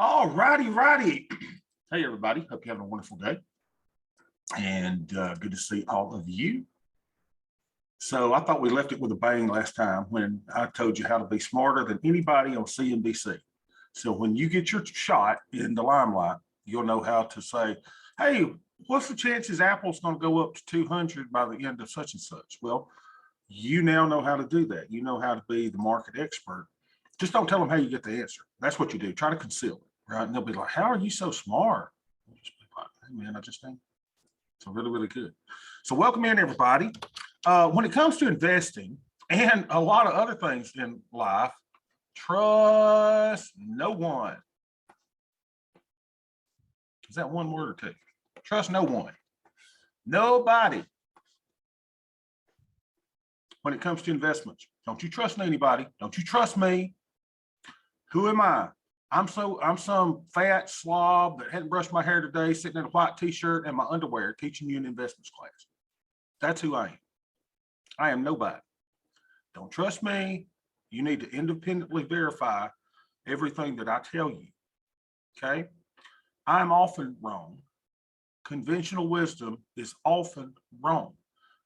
All righty. Hey, everybody. Hope you're having a wonderful day. And good to see all of you. So I thought we left it with a bang last time when I told you how to be smarter than anybody on CNBC. So when you get your shot in the limelight, you'll know how to say, hey, what's the chances Apple's going to go up to 200 by the end of such and such? Well, you now know how to do that. You know how to be the market expert. Just don't tell them how you get the answer. That's what you do. Try to conceal it. Right? And they'll be like, how are you so smart? Just be like, hey, man, I just think so really good. So welcome in, everybody. When it comes to investing and a lot of other things in life, trust no one. Is that one word or two? Trust no one. Nobody. When it comes to investments, don't you trust anybody. Don't you trust me. Who am I? I'm some fat slob that hadn't brushed my hair today, sitting in a white t-shirt and my underwear, teaching you an investments class. That's who I am. I am nobody. Don't trust me. You need to independently verify everything that I tell you. Okay? I'm often wrong. Conventional wisdom is often wrong.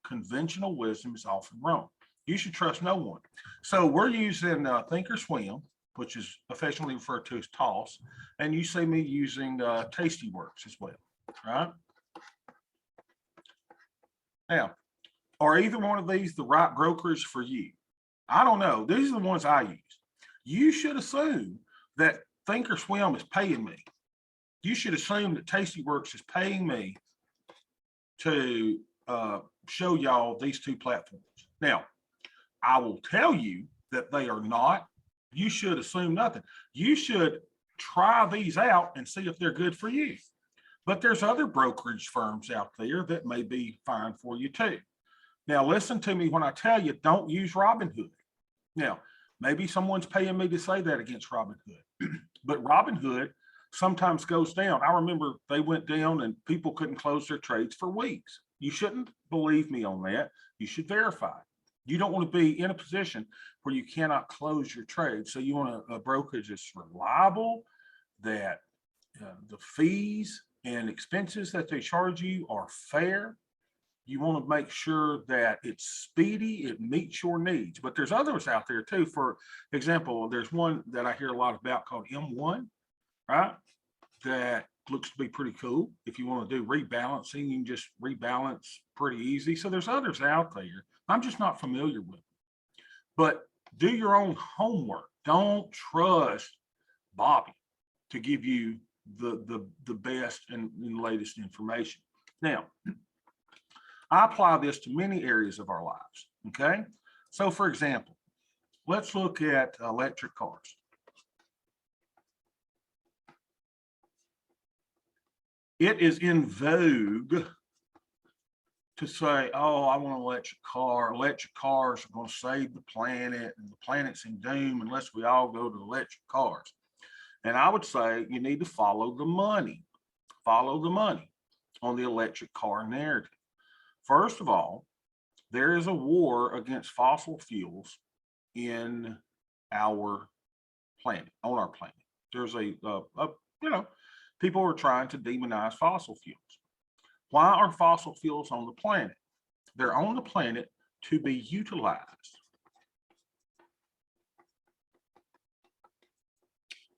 Conventional wisdom is often wrong. You should trust no one. So we're using Thinkorswim, which is affectionately referred to as TOSS, and you see me using Tastyworks as well, right? Now, are either one of these the right brokerage for you? I don't know. These are the ones I use. You should assume that Thinkorswim is paying me. You should assume that Tastyworks is paying me to show y'all these two platforms. Now, I will tell you that they are not. You should assume nothing. You should try these out and see if they're good for you. But there's other brokerage firms out there that may be fine for you too. Now, listen to me when I tell you, don't use Robinhood. Now, maybe someone's paying me to say that against Robinhood, but Robinhood sometimes goes down. I remember they went down and people couldn't close their trades for weeks. You shouldn't believe me on that. You should verify. You don't want to be in a position where you cannot close your trade. So you want a brokerage that's reliable, that the fees and expenses that they charge you are fair. You want to make sure that it's speedy, it meets your needs. But there's others out there too. For example, there's one that I hear a lot about called M1, right? That looks to be pretty cool. If you want to do rebalancing, you can just rebalance pretty easy. So there's others out there. I'm just not familiar with them. But do your own homework. Don't trust Bobby to give you the best and latest information. Now, I apply this to many areas of our lives. Okay. So for example, let's look at electric cars. It is in vogue to say, oh, I want an electric car. Electric cars are going to save the planet, and the planet's in doom unless we all go to electric cars. And I would say you need to follow the money. Follow the money on the electric car narrative. First of all, there is a war against fossil fuels in our planet, on our planet. There's people are trying to demonize fossil fuels. Why are fossil fuels on the planet? They're on the planet to be utilized.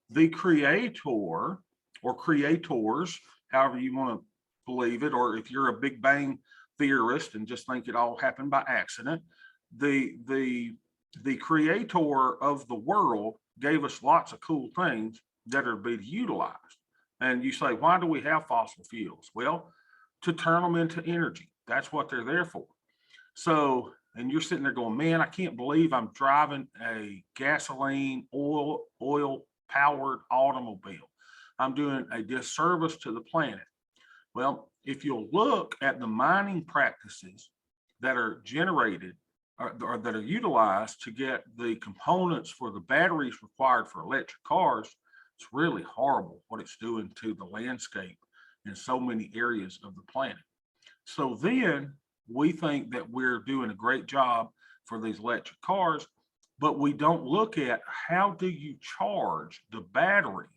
The creator or creators, however you want to believe it, or if you're a Big Bang theorist and just think it all happened by accident, the creator of the world gave us lots of cool things that are being utilized. And you say, why do we have fossil fuels? Well, to turn them into energy. That's what they're there for. So, and you're sitting there going, man, I can't believe I'm driving a gasoline, oil powered automobile. I'm doing a disservice to the planet. Well, if you'll look at the mining practices that are generated or that are utilized to get the components for the batteries required for electric cars, it's really horrible what it's doing to the landscape in so many areas of the planet. So then we think that we're doing a great job for these electric cars, but we don't look at how do you charge the battery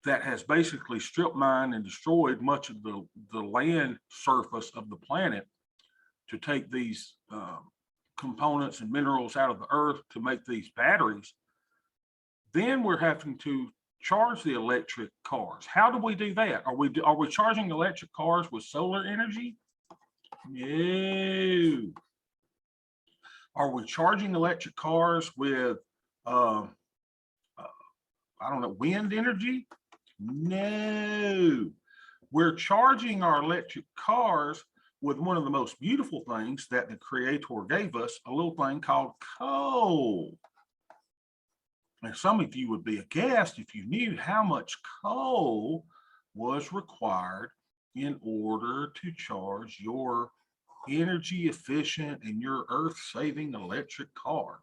that has basically strip mined and destroyed much of the land surface of the planet to take these components and minerals out of the earth to make these batteries, then we're having to charge the electric cars. How do we do that? Are we charging electric cars with solar energy? No. Are we charging electric cars with I don't know, wind energy? No. We're charging our electric cars with one of the most beautiful things that the Creator gave us, a little thing called coal. And some of you would be aghast if you knew how much coal was required in order to charge your energy efficient and your earth saving electric car.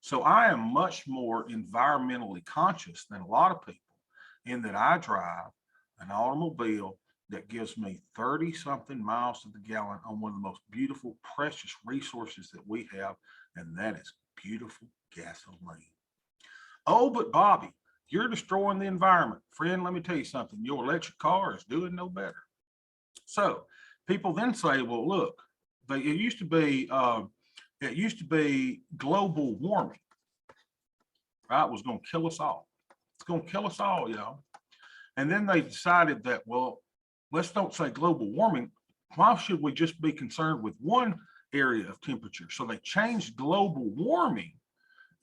So I am much more environmentally conscious than a lot of people, in that I drive an automobile that gives me 30 something miles to the gallon on one of the most beautiful, precious resources that we have, and that is beautiful gasoline. Oh, but Bobby, you're destroying the environment. Friend, let me tell you something. Your electric car is doing no better. So people then say, well, look, it used to be global warming, right? It was going to kill us all. It's going to kill us all, y'all. And then they decided that, well, let's don't say global warming. Why should we just be concerned with one area of temperature? So they changed global warming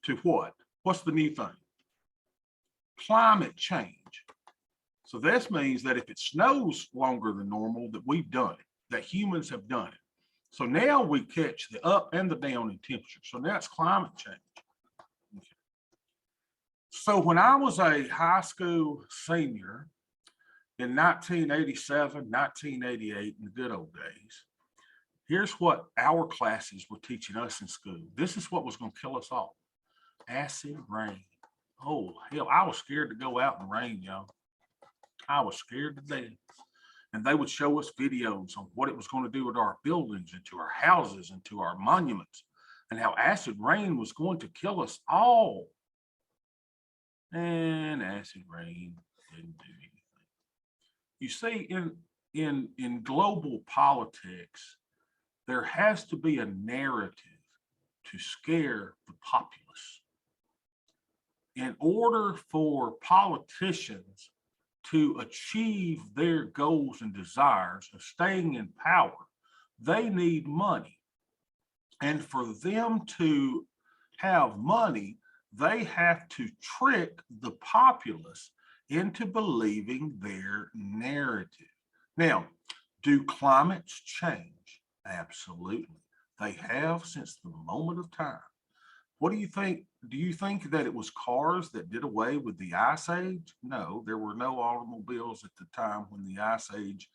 to what? What's the new thing? Climate change. So this means that if it snows longer than normal, that we've done it, that humans have done it. So now we catch the up and the down in temperature. So now it's climate change. Okay. So when I was a high school senior in 1987, 1988, in the good old days, here's what our classes were teaching us in school. This is what was going to kill us all. Acid rain. Oh, hell, I was scared to go out in the rain, y'all. I was scared to death. And they would show us videos on what it was going to do with our buildings and to our houses and to our monuments, and how acid rain was going to kill us all. And acid rain didn't do anything. You see, in global politics, there has to be a narrative to scare the populace. In order for politicians to achieve their goals and desires of staying in power, they need money. And for them to have money, they have to trick the populace into believing their narrative. Now, do climates change? Absolutely. They have since the moment of time. What do you think? Do you think that it was cars that did away with the Ice Age? No, there were no automobiles at the time when the Ice Age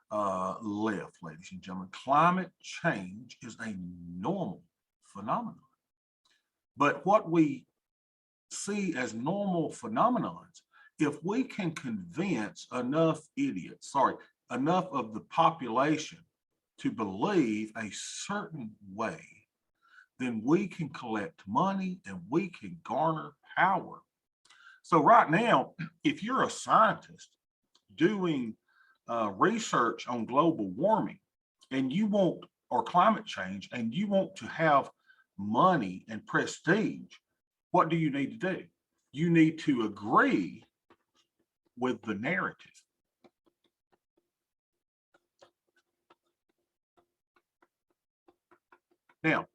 left, ladies and gentlemen. Climate change is a normal phenomenon. But what we see as normal phenomenons, if we can convince enough enough of the population to believe a certain way, then we can collect money and we can garner power. So right now, if you're a scientist doing research on global warming and you want, or climate change, and you want to have money and prestige, what do you need to do? You need to agree with the narrative. Now,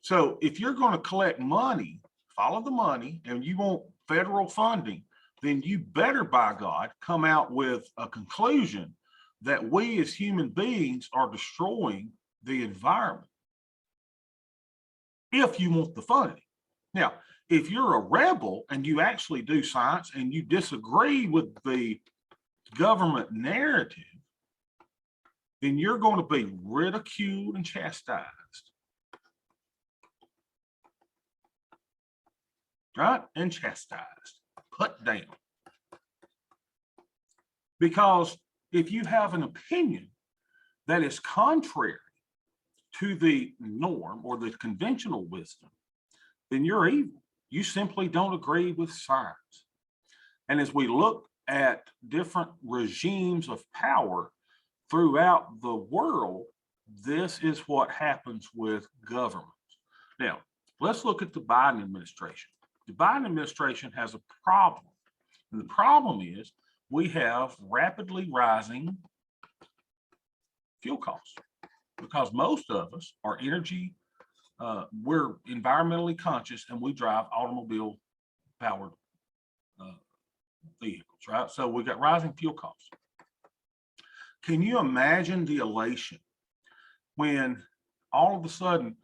so if you're going to collect money, follow the money, and you want federal funding, then you better, by God, come out with a conclusion that we as human beings are destroying the environment if you want the funding. Now, if you're a rebel and you actually do science and you disagree with the government narrative, then you're going to be ridiculed and chastised. Right? And chastised, put down. Because if you have an opinion that is contrary to the norm or the conventional wisdom, then you're evil. You simply don't agree with science. And as we look at different regimes of power throughout the world, this is what happens with governments. Now, let's look at the Biden administration. The Biden administration has a problem. And the problem is we have rapidly rising fuel costs because most of us are we're environmentally conscious and we drive automobile powered vehicles, right? So we got rising fuel costs. Can you imagine the elation when all of a sudden,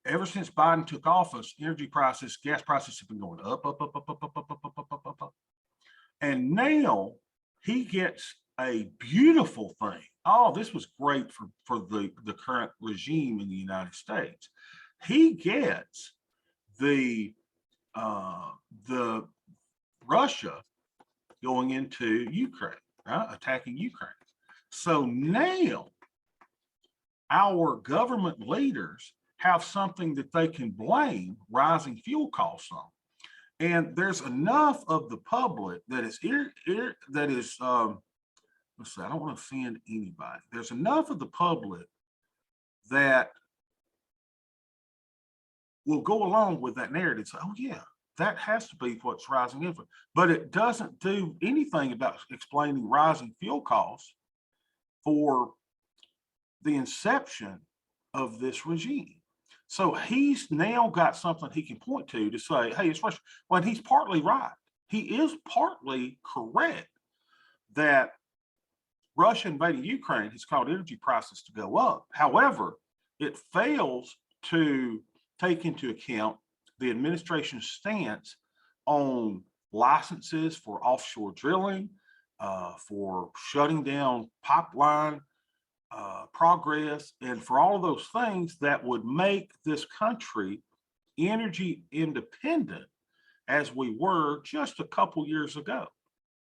ever since Biden took office, energy prices, gas prices have been going up, up, up, up, up, up, up, up, up, up, up, up. And now he gets a beautiful thing. Oh, this was great for the current regime in the United States. He gets the Russia going into Ukraine, right? Attacking Ukraine. So now our government leaders have something that they can blame rising fuel costs on. And there's enough of the public that is let's see, I don't want to offend anybody. There's enough of the public that will go along with that narrative. Say, oh yeah, that has to be what's rising inflation. But it doesn't do anything about explaining rising fuel costs for the inception of this regime. So he's now got something he can point to say, hey, it's Russia. Well, he's partly right. He is partly correct that Russia invading Ukraine has caused energy prices to go up. However, it fails to take into account the administration's stance on licenses for offshore drilling, for shutting down pipeline progress, and for all of those things that would make this country energy independent as we were just a couple years ago.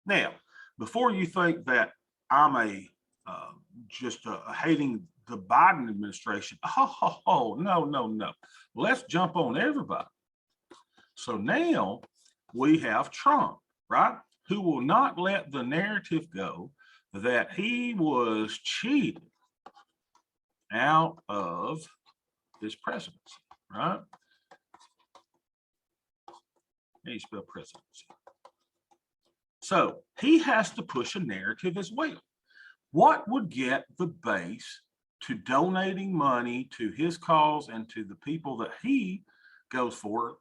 Now, before you think that I'm just hating the Biden administration, no. Let's jump on everybody. So now we have Trump, right? Who will not let the narrative go that he was cheated out of his presidency, right? How do you spell presidency? So he has to push a narrative as well. What would get the base to donating money to his cause and to the people that he goes for,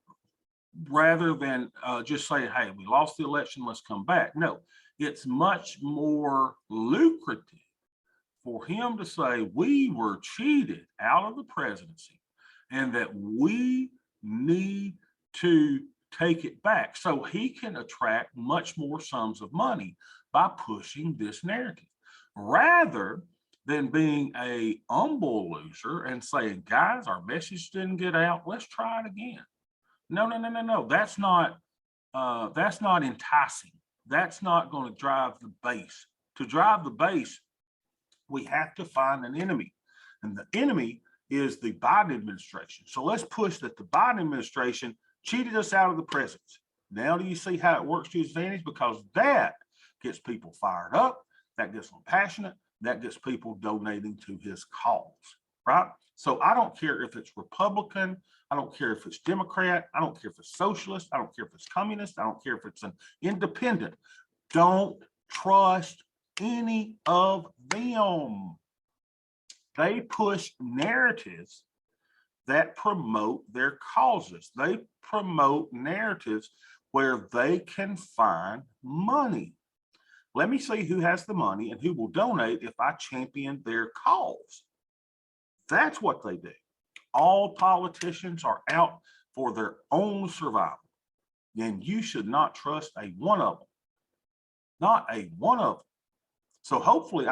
rather than just saying, hey, we lost the election, let's come back? No, it's much more lucrative for him to say we were cheated out of the presidency and that we need to take it back, so he can attract much more sums of money by pushing this narrative, rather than being a humble loser and saying, guys, our message didn't get out, let's try it again. No. That's not enticing. That's not going to drive the base. To drive the base, we have to find an enemy, and the enemy is the Biden administration. So let's push that the Biden administration cheated us out of the presidency. Now do you see how it works to his advantage? Because that gets people fired up, that gets them passionate, that gets people donating to his cause, right? So I don't care if it's Republican, I don't care if it's Democrat, I don't care if it's socialist, I don't care if it's communist, I don't care if it's an independent. Don't trust any of them. They push narratives that promote their causes. They promote narratives where they can find money. Let me see who has the money and who will donate if I champion their cause. That's what they do. All politicians are out for their own survival, and you should not trust a one of them. Not a one of them. So hopefully,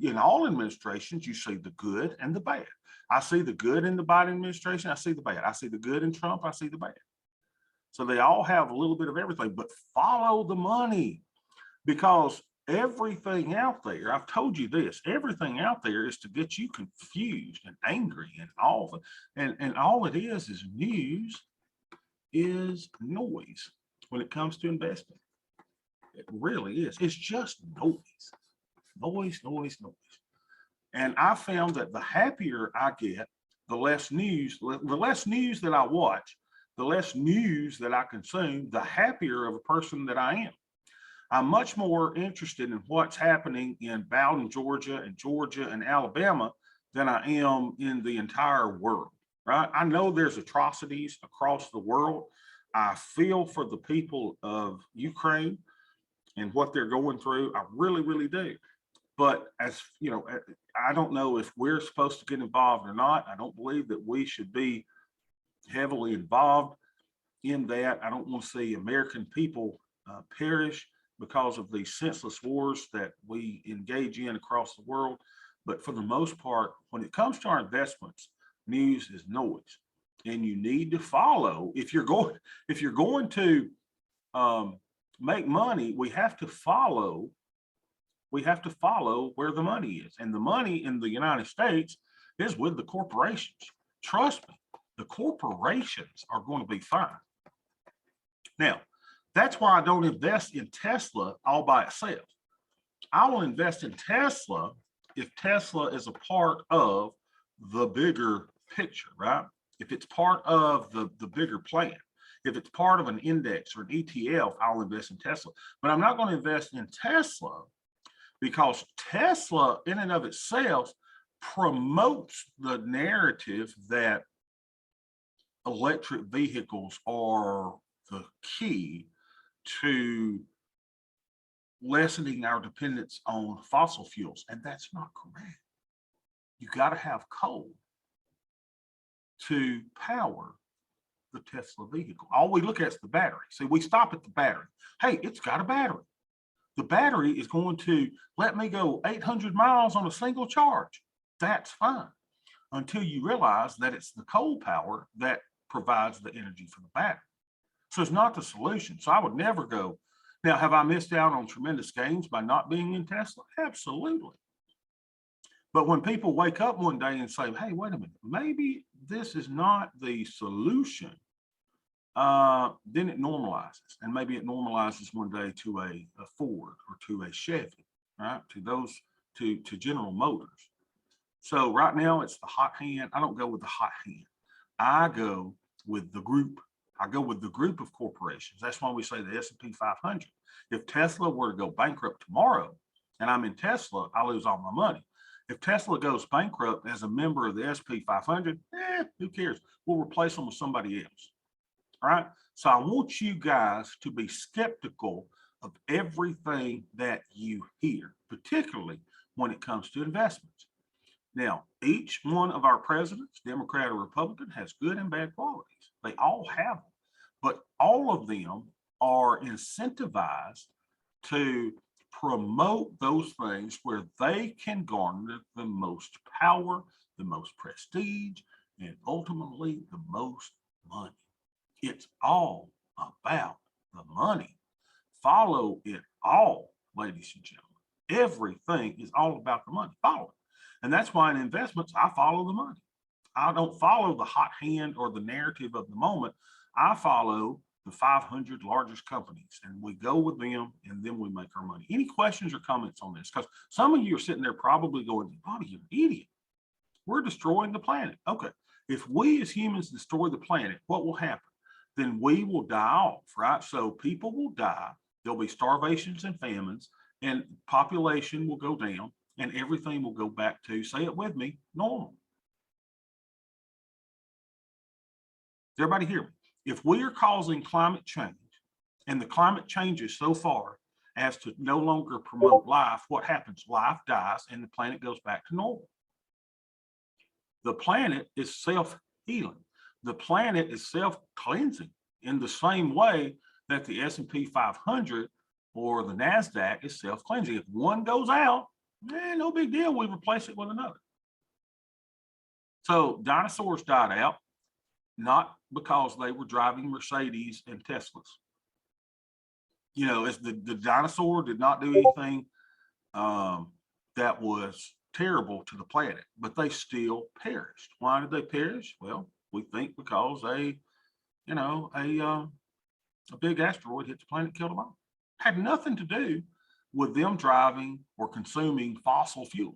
in all administrations, you see the good and the bad. I see the good in the Biden administration. I see the bad. I see the good in Trump. I see the bad. So they all have a little bit of everything, but follow the money, because everything out there, I've told you this, everything out there is to get you confused and angry and all. And all it is news is noise when it comes to investing. It really is. It's just noise, noise, noise, noise. And I found that the happier I get, the less news that I watch, the less news that I consume, the happier of a person that I am. I'm much more interested in what's happening in Bowden, Georgia and Alabama than I am in the entire world, right? I know there's atrocities across the world. I feel for the people of Ukraine and what they're going through. I really, really do. But as you know, I don't know if we're supposed to get involved or not. I don't believe that we should be heavily involved in that. I don't want to see American people perish because of these senseless wars that we engage in across the world. But for the most part, when it comes to our investments, news is noise, and you need to follow. If you're going to make money, we have to follow. We have to follow where the money is, and the money in the United States is with the corporations. Trust me, the corporations are going to be fine. Now, that's why I don't invest in Tesla all by itself. I will invest in Tesla if Tesla is a part of the bigger picture, right? If it's part of the bigger plan, if it's part of an index or an ETF, I'll invest in Tesla. But I'm not going to invest in Tesla because Tesla in and of itself promotes the narrative that electric vehicles are the key to lessening our dependence on fossil fuels. And that's not correct. You got to have coal to power the Tesla vehicle. All we look at is the battery. See, we stop at the battery. Hey, it's got a battery. The battery is going to let me go 800 miles on a single charge. That's fine until you realize that it's the coal power that provides the energy for the battery. So it's not the solution. So I would never go. Now, have I missed out on tremendous gains by not being in Tesla? Absolutely. But when people wake up one day and say, hey, wait a minute, maybe this is not the solution, then it normalizes. And maybe it normalizes one day to a Ford or to a Chevy, right? To General Motors. So right now it's the hot hand. I don't go with the hot hand. I go with the group. I go with the group of corporations. That's why we say the S&P 500. If Tesla were to go bankrupt tomorrow and I'm in Tesla, I lose all my money. If Tesla goes bankrupt as a member of the S&P 500, who cares? We'll replace them with somebody else. All right. So I want you guys to be skeptical of everything that you hear, particularly when it comes to investments. Now, each one of our presidents, Democrat or Republican, has good and bad qualities. They all have them, but all of them are incentivized to promote those things where they can garner the most power, the most prestige, and ultimately the most money. It's all about the money. Follow it all, ladies and gentlemen. Everything is all about the money. Follow it. And that's why in investments, I follow the money. I don't follow the hot hand or the narrative of the moment. I follow the 500 largest companies, and we go with them, and then we make our money. Any questions or comments on this? Because some of you are sitting there probably going, Bobby, you're an idiot. We're destroying the planet. Okay. If we as humans destroy the planet, what will happen? Then we will die off, right? So people will die. There'll be starvations and famines, and population will go down, and everything will go back to, say it with me, normal. Does everybody hear me? If we are causing climate change, and the climate changes so far as to no longer promote life, what happens? Life dies, and the planet goes back to normal. The planet is self-healing. The planet is self-cleansing in the same way that the S&P 500 or the NASDAQ is self-cleansing. If one goes out, no big deal. We replace it with another. So dinosaurs died out, not because they were driving Mercedes and Teslas. You know, as the dinosaur did not do anything that was terrible to the planet, but they still perished. Why did they perish? Well, we think because a big asteroid hit the planet, killed them all. Had nothing to do with them driving or consuming fossil fuels.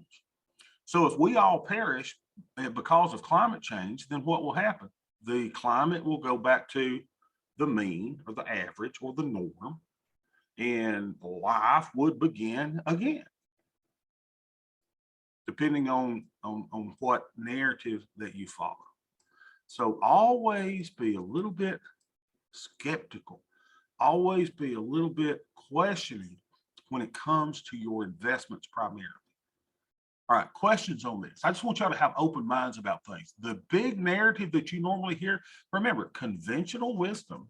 So if we all perish because of climate change, then what will happen? The climate will go back to the mean or the average or the norm, and life would begin again, depending on what narrative that you follow. So always be a little bit skeptical, always be a little bit questioning when it comes to your investments primarily. All right, questions on this. I just want y'all to have open minds about things. The big narrative that you normally hear, remember, conventional wisdom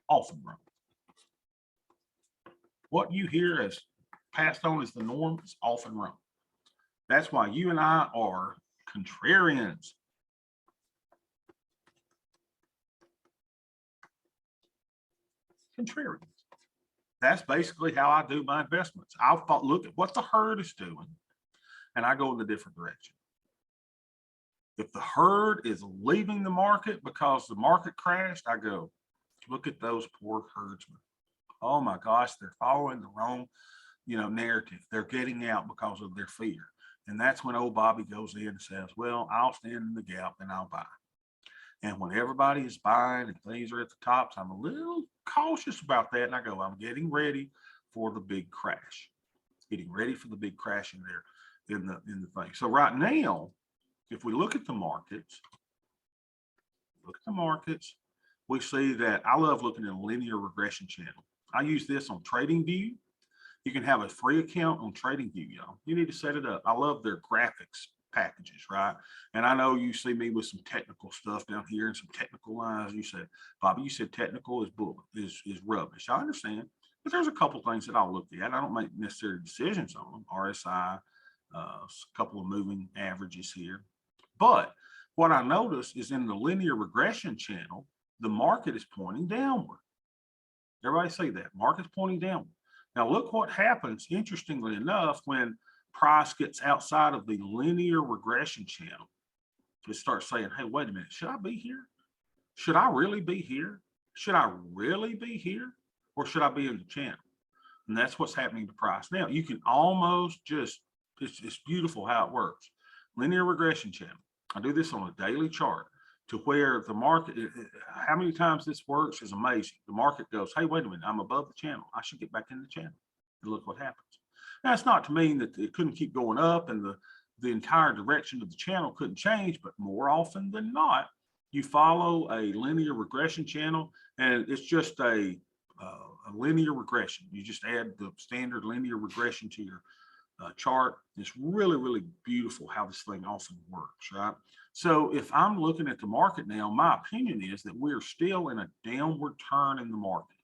often wrong. What you hear as passed on as the norm is often wrong. That's why you and I are contrarians. Contrarians. That's basically how I do my investments. I'll look at what the herd is doing, and I go in a different direction. If the herd is leaving the market because the market crashed, I go, look at those poor herdsmen. Oh my gosh, they're following the wrong, narrative. They're getting out because of their fear. And that's when old Bobby goes in and says, well, I'll stand in the gap and I'll buy. And when everybody is buying and things are at the tops, I'm a little cautious about that. And I go, I'm getting ready for the big crash. Getting ready for the big crash in there in the thing. So right now, if we look at the markets, we see that I love looking at a linear regression channel. I use this on TradingView. You can have a free account on TradingView, y'all. You need to set it up. I love their graphics packages, right? And I know you see me with some technical stuff down here and some technical lines. You said, Bobby, you said technical is rubbish. I understand, but there's a couple things that I'll look at. I don't make necessary decisions on them. RSI, a couple of moving averages here. But what I notice is in the linear regression channel, the market is pointing downward. Everybody say that. Market's pointing downward. Now look what happens, interestingly enough, when price gets outside of the linear regression channel. It starts saying, hey, wait a minute, should I be here? Should I really be here? Should I really be here? Or should I be in the channel? And that's what's happening to price. Now, you can almost just, it's beautiful how it works. Linear regression channel. I do this on a daily chart to where the market, how many times this works is amazing. The market goes, hey, wait a minute, I'm above the channel. I should get back in the channel. And look what happens. Now, it's not to mean that it couldn't keep going up and the entire direction of the channel couldn't change, but more often than not, you follow a linear regression channel, and it's just a linear regression. You just add the standard linear regression to your chart. It's really, really beautiful how this thing often works, right? So if I'm looking at the market now, my opinion is that we're still in a downward turn in the market,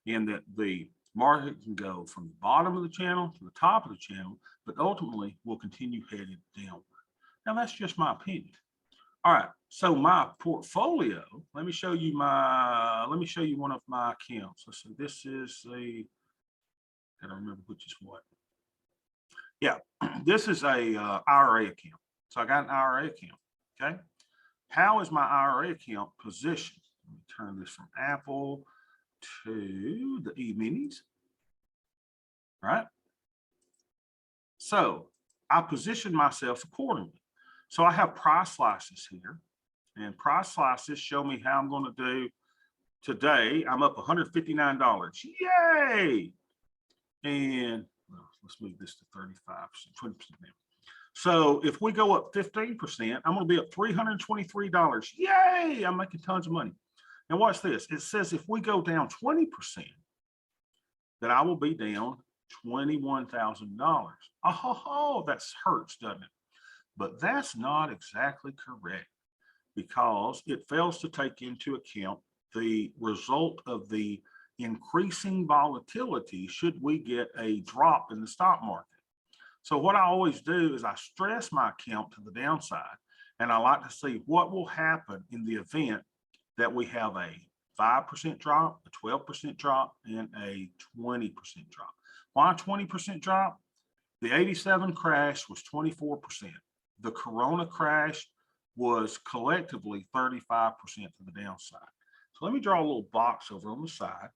and that the market can go from the bottom of the channel to the top of the channel, but ultimately will continue headed downward. Now that's just my opinion. All right, so my portfolio, let me show you one of my accounts. Let's see, this is I don't remember which is what. Yeah, this is a IRA account. So I got an IRA account, okay? How is my IRA account positioned? Let me turn this from Apple to the E-minis, right? So I position myself accordingly. So I have price slices here, and price slices show me how I'm going to do today. I'm up $159. Yay! And let's move this to 35%, 20% now. So if we go up 15%, I'm going to be up $323. Yay! I'm making tons of money. Now watch this. It says if we go down 20%, that I will be down $21,000. Oh, that hurts, doesn't it? But that's not exactly correct, because it fails to take into account the result of the increasing volatility should we get a drop in the stock market. So what I always do is I stress my account to the downside, and I like to see what will happen in the event that we have a 5% drop, a 12% drop, and a 20% drop. Why 20% drop? The 87 crash was 24%. The Corona crash was collectively 35% to the downside. So let me draw a little box over on the side.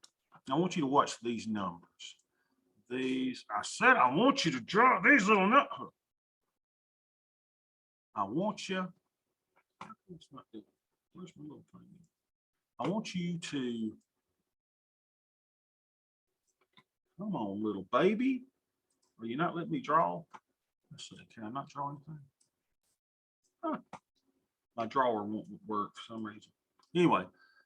I want you to watch these numbers. I said, I want you to draw these little numbers. I want you, where's my little thing? I want you to, come on, little baby. Are you not letting me draw? Let's see, can I not draw anything? Huh. My drawer won't work for some reason. Anyway,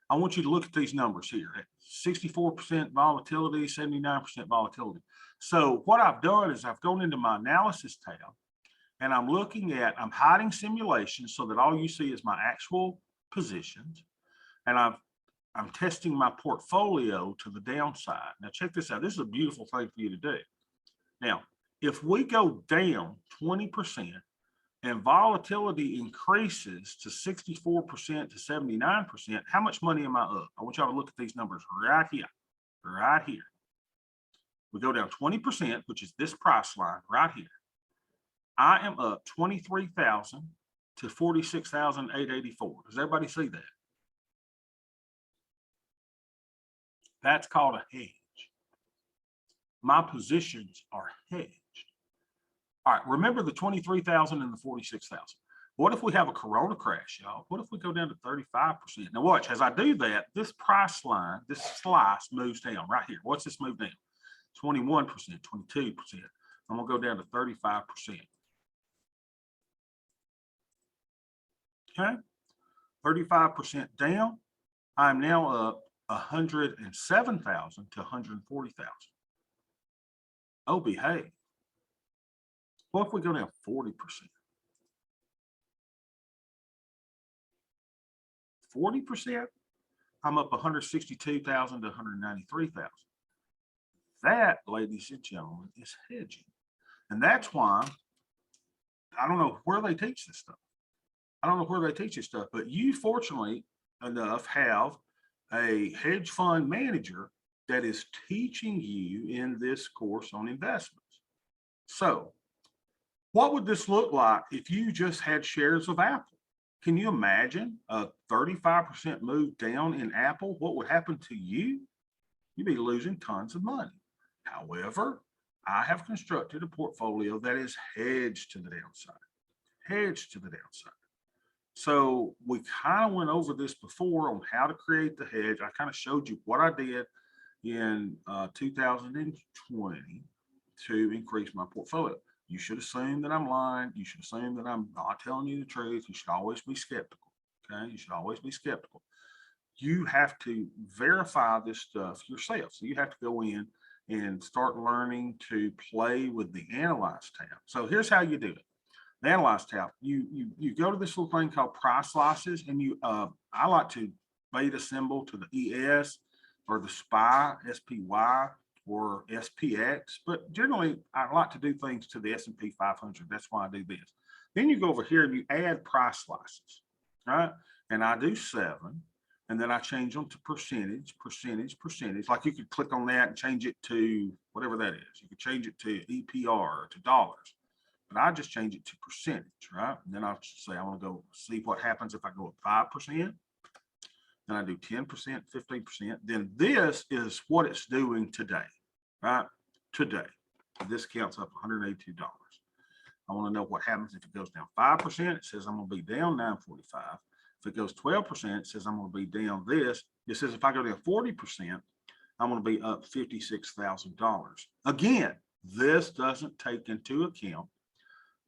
I want you to look at these numbers here at 64% volatility, 79% volatility. So what I've done is I've gone into my analysis tab and I'm hiding simulations so that all you see is my actual positions. And I'm testing my portfolio to the downside. Now check this out. This is a beautiful thing for you to do. Now, if we go down 20% and volatility increases to 64% to 79%, how much money am I up? I want y'all to look at these numbers right here, right here. We go down 20%, which is this price line right here. I am up 23,000 to 46,884. Does everybody see that? That's called a hedge. My positions are hedged. All right, remember the 23,000 and the 46,000. What if we have a corona crash, y'all? What if we go down to 35%? Now watch, as I do that, this price line, this slice moves down right here. What's this move down? 21%, 22%. I'm gonna go down to 35%. Okay, 35% down. I'm now up 107,000 to 140,000. Oh, behave. What if we go down 40%? 40%, I'm up 162,000 to 193,000. That, ladies and gentlemen, is hedging. And that's why I don't know where they teach this stuff. I don't know where they teach this stuff, but you fortunately enough have a hedge fund manager that is teaching you in this course on investments. So what would this look like if you just had shares of Apple? Can you imagine a 35% move down in Apple? What would happen to you? You'd be losing tons of money. However, I have constructed a portfolio that is hedged to the downside, hedged to the downside. So we kind of went over this before on how to create the hedge. I kind of showed you what I did in 2020 to increase my portfolio. You should assume that I'm lying. You should assume that I'm not telling you the truth. You should always be skeptical. Okay, you should always be skeptical. You have to verify this stuff yourself. So you have to go in and start learning to play with the Analyze tab. So here's how you do it. The Analyze tab, you go to this little thing called price slices, and I like to beta symbol to the ES or the SPY, SPY, or SPX, but generally I like to do things to the S&P 500. That's why I do this. Then you go over here and you add price slices, right? And I do 7, and then I change them to percentage. Like you could click on that and change it to whatever that is. You could change it to EPR or to dollars, but I just change it to percentage, right? And then I'll say I want to go see what happens if I go up 5%. Then I do 10%, 15%. Then this is what it's doing today, right? Today, this counts up $182. I want to know what happens if it goes down 5%. It says I'm going to be down $945. If it goes 12%, it says I'm going to be down this. It says if I go down 40%, I'm going to be up $56,000. Again, this doesn't take into account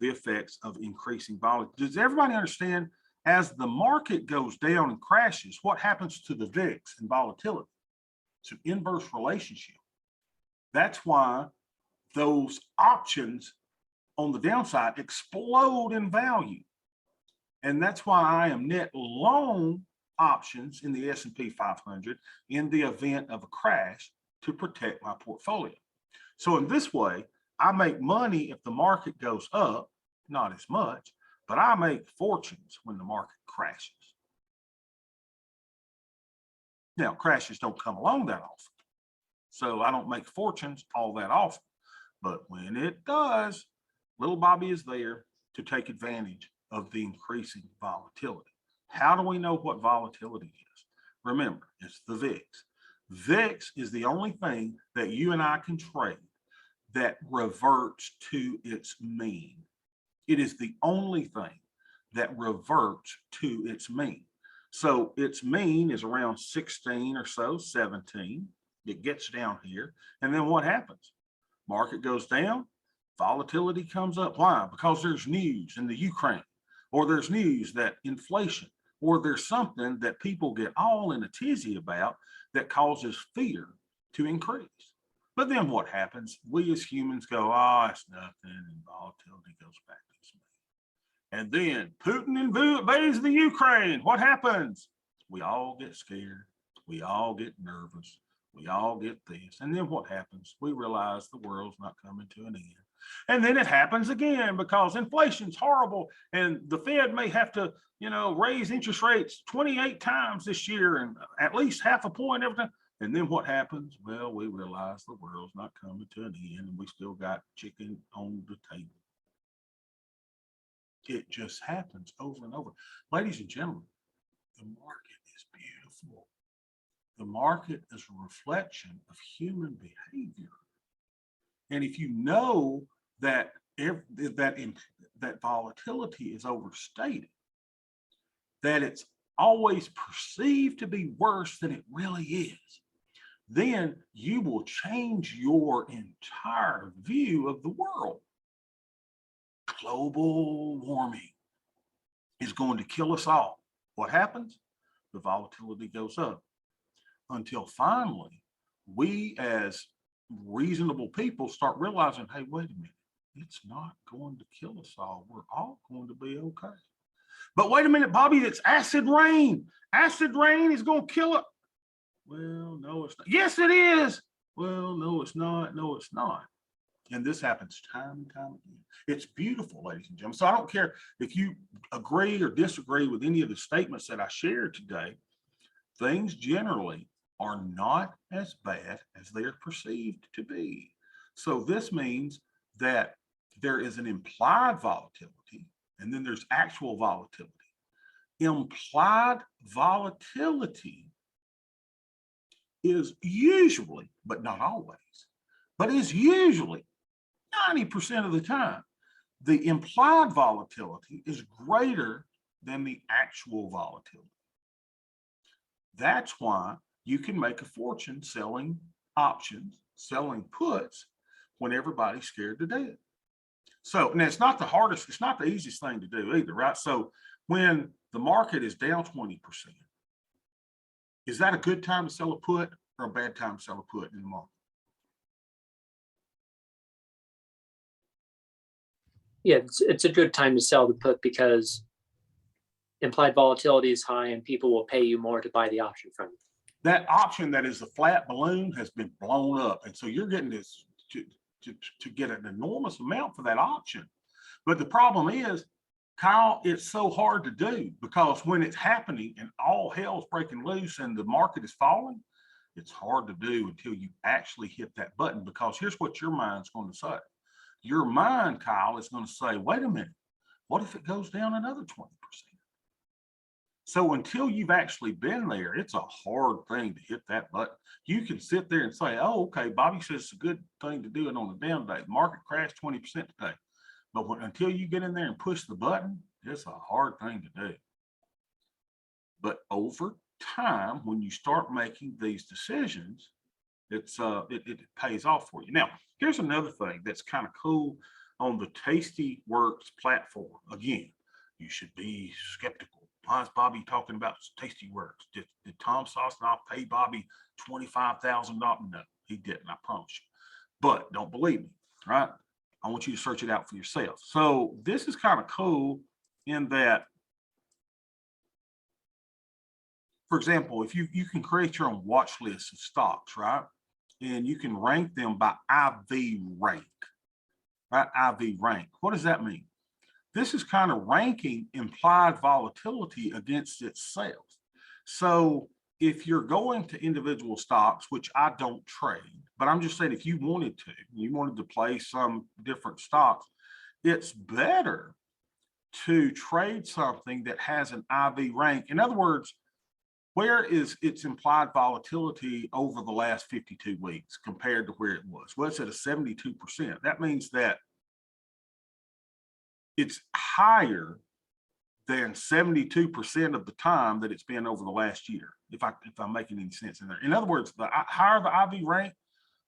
the effects of increasing volatility. Does everybody understand? As the market goes down and crashes, what happens to the VIX and volatility? It's an inverse relationship. That's why those options on the downside explode in value. And that's why I am net long options in the S&P 500 in the event of a crash to protect my portfolio. So in this way, I make money if the market goes up, not as much, but I make fortunes when the market crashes. Now, crashes don't come along that often, so I don't make fortunes all that often. But when it does, little Bobby is there to take advantage of the increasing volatility. How do we know what volatility is? Remember, it's the VIX. VIX is the only thing that you and I can trade that reverts to its mean. It is the only thing that reverts to its mean. So its mean is around 16 or so, 17. It gets down here. And then what happens? Market goes down, volatility comes up. Why? Because there's news in the Ukraine, or there's news that inflation, or there's something that people get all in a tizzy about that causes fear to increase. But then what happens? We as humans go, oh, it's nothing, and volatility goes back to its mean. And then Putin invades the Ukraine. What happens? We all get scared. We all get nervous. We all get this. And then what happens? We realize the world's not coming to an end. And then it happens again because inflation's horrible and the Fed may have to, raise interest rates 28 times this year and at least half a point every time. And then what happens? Well, we realize the world's not coming to an end and we still got chicken on the table. It just happens over and over. Ladies and gentlemen, the market is beautiful. The market is a reflection of human behavior. And if you know that that volatility is overstated, that it's always perceived to be worse than it really is, then you will change your entire view of the world. Global warming is going to kill us all. What happens? The volatility goes up until finally we as reasonable people start realizing, hey, wait a minute, it's not going to kill us all. We're all going to be okay. But wait a minute, Bobby, it's acid rain. Acid rain is going to kill it. Well, no, it's not. Yes, it is. Well, no, it's not. No, it's not. And this happens time and time again. It's beautiful, ladies and gentlemen. So I don't care if you agree or disagree with any of the statements that I shared today. Things generally are not as bad as they are perceived to be. So this means that there is an implied volatility and then there's actual volatility. Implied volatility is usually, but not always, but is usually 90% of the time, the implied volatility is greater than the actual volatility. That's why you can make a fortune selling options, selling puts when everybody's scared to death. So, and it's not the hardest, it's not the easiest thing to do either, right? So when the market is down 20%, is that a good time to sell a put or a bad time to sell a put in the market? Yeah, it's a good time to sell the put because implied volatility is high and people will pay you more to buy the option from you. That option that is a flat balloon has been blown up. And so you're getting this to get an enormous amount for that option. But the problem is, Kyle, it's so hard to do because when it's happening and all hell's breaking loose and the market is falling, it's hard to do until you actually hit that button, because here's what your mind's going to say. Your mind, Kyle, is going to say, wait a minute, what if it goes down another 20%? So until you've actually been there, it's a hard thing to hit that button. You can sit there and say, oh, okay, Bobby says it's a good thing to do it on a down day. The market crashed 20% today. But until you get in there and push the button, it's a hard thing to do. But over time, when you start making these decisions, it pays off for you. Now, here's another thing that's kind of cool on the Tasty Works platform. Again, you should be skeptical. Why is Bobby talking about Tasty Works? Did Tom Sosnoff pay Bobby $25,000? No, he didn't, I promise you. But don't believe me, right? I want you to search it out for yourself. So this is kind of cool in that, for example, if you can create your own watch list of stocks, right? And you can rank them by IV rank, right? IV rank. What does that mean? This is kind of ranking implied volatility against itself. So if you're going to individual stocks, which I don't trade, but I'm just saying if you wanted to play some different stocks, it's better to trade something that has an IV rank. In other words, Where is its implied volatility over the last 52 weeks compared to where it was? Well, it's at a 72%. That means that it's higher than 72% of the time that it's been over the last year, if I'm making any sense in there. In other words, the higher the IV rank,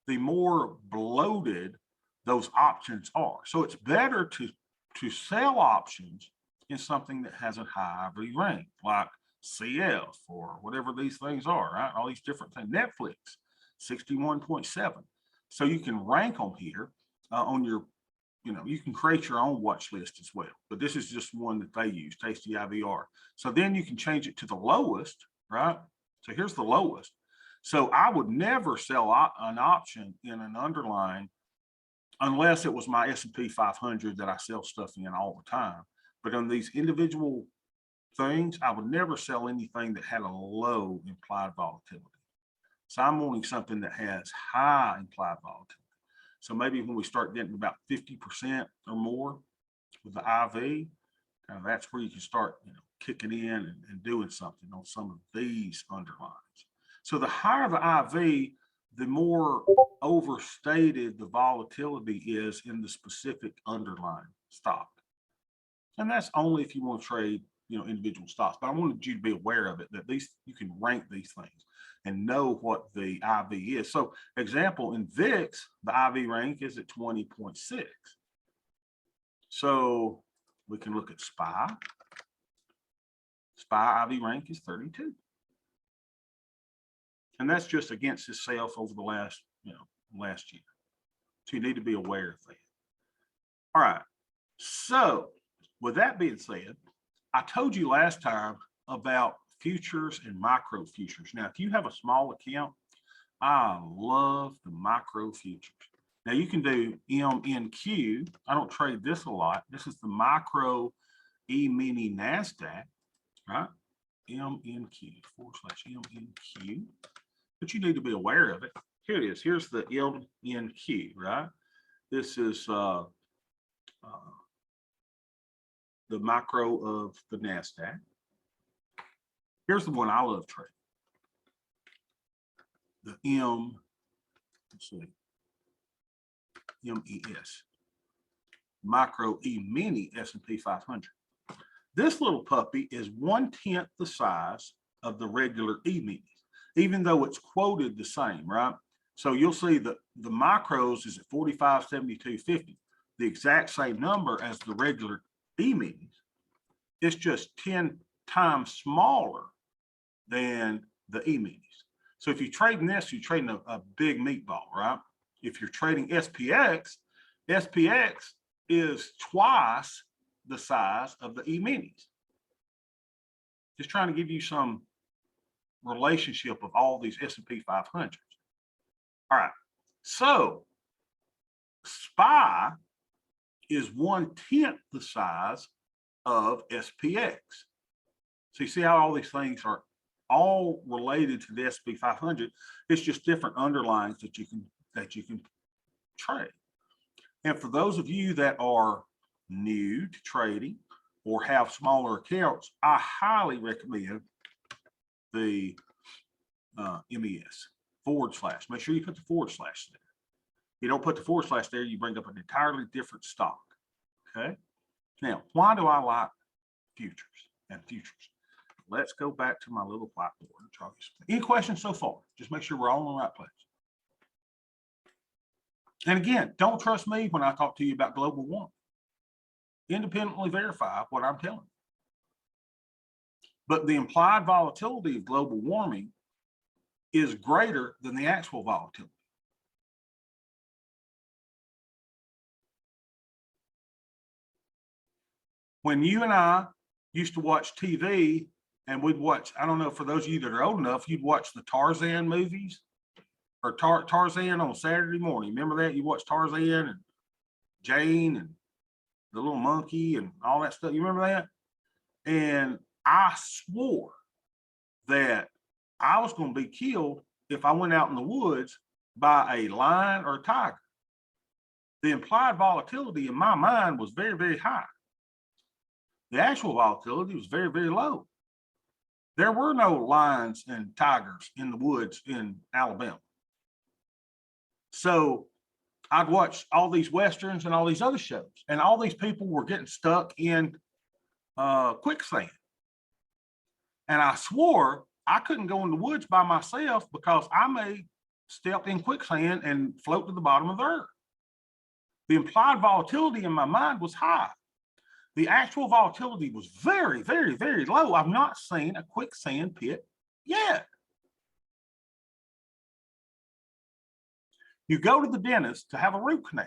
the more bloated those options are. So it's better to sell options in something that has a high IV rank, like CF or whatever these things are, right? All these different things. Netflix, 61.7. So you can rank them here on your, you can create your own watch list as well, but this is just one that they use, Tasty IVR. So then you can change it to the lowest, right? So here's the lowest. So I would never sell an option in an underlying unless it was my S&P 500 that I sell stuff in all the time. But on these individual things, I would never sell anything that had a low implied volatility. So I'm wanting something that has high implied volatility. So maybe when we start getting about 50% or more with the IV, that's where you can start, kicking in and doing something on some of these underlines. So the higher the IV, the more overstated the volatility is in the specific underlying stock. And that's only if you want to trade, individual stocks. But I wanted you to be aware of it, that you can rank these things and know what the IV is. So example, in VIX, the IV rank is at 20.6. So we can look at SPY. SPY IV rank is 32. And that's just against itself over the last year. So you need to be aware of that. All right. So with that being said, I told you last time about futures and micro futures. Now, if you have a small account, I love the micro futures. Now you can do MNQ. I don't trade this a lot. This is the micro E-mini NASDAQ, right? MNQ/MNQ. But you need to be aware of it. Here it is. Here's the MNQ, right? This is the micro of the NASDAQ. Here's the one I love trading. The MES, micro E-mini S&P 500. This little puppy is 1/10 the size of the regular E-minis, even though it's quoted the same, right? So you'll see that the micros is at 45.7250, the exact same number as the regular E-minis. It's just 10 times smaller than the E-minis. So if you're trading this, you're trading a big meatball, right? If you're trading SPX, SPX is twice the size of the E-minis. Just trying to give you some relationship of all these S&P 500s. All right, so SPY is 1/10 the size of SPX. So you see how all these things are all related to the S&P 500. It's just different underlines that you can trade. And for those of you that are new to trading or have smaller accounts, I highly recommend the MES /. Make sure you put the / there. If you don't put the / there, you bring up an entirely different stock. Okay. Now, why do I like futures and futures? Let's go back to my little whiteboard and try this. Any questions so far? Just make sure we're all in the right place. And again, don't trust me when I talk to you about global warming. Independently verify what I'm telling you. But the implied volatility of global warming is greater than the actual volatility. When you and I used to watch TV and we'd watch, I don't know, for those of you that are old enough, you'd watch the Tarzan movies or Tarzan on Saturday morning. Remember that? You watch Tarzan and Jane and the little monkey and all that stuff. You remember that? And I swore that I was going to be killed if I went out in the woods by a lion or a tiger. The implied volatility in my mind was very, very high. The actual volatility was very, very low. There were no lions and tigers in the woods in Alabama. So I'd watch all these Westerns and all these other shows, and all these people were getting stuck in quicksand. And I swore I couldn't go in the woods by myself because I may step in quicksand and float to the bottom of the earth. The implied volatility in my mind was high. The actual volatility was very, very, very low. I've not seen a quicksand pit yet. You go to the dentist to have a root canal.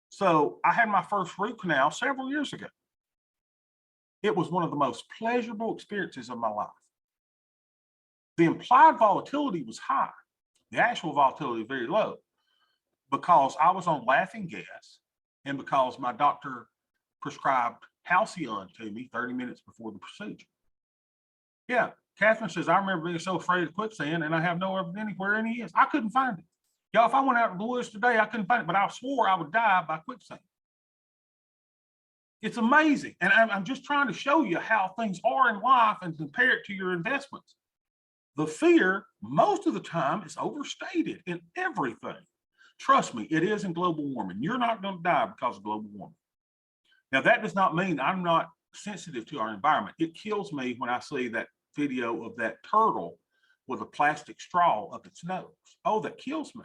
So I had my first root canal several years ago. It was one of the most pleasurable experiences of my life. The implied volatility was high. The actual volatility was very low because I was on laughing gas and because my doctor prescribed Halcyon to me 30 minutes before the procedure. Yeah, Catherine says, I remember being so afraid of quicksand and I have no evidence anywhere any is. I couldn't find it. Y'all, if I went out in the woods today, I couldn't find it, but I swore I would die by quicksand. It's amazing. And I'm just trying to show you how things are in life and compare it to your investments. The fear, most of the time, is overstated in everything. Trust me, it is in global warming. You're not going to die because of global warming. Now, that does not mean I'm not sensitive to our environment. It kills me when I see that video of that turtle with a plastic straw up its nose. Oh, that kills me.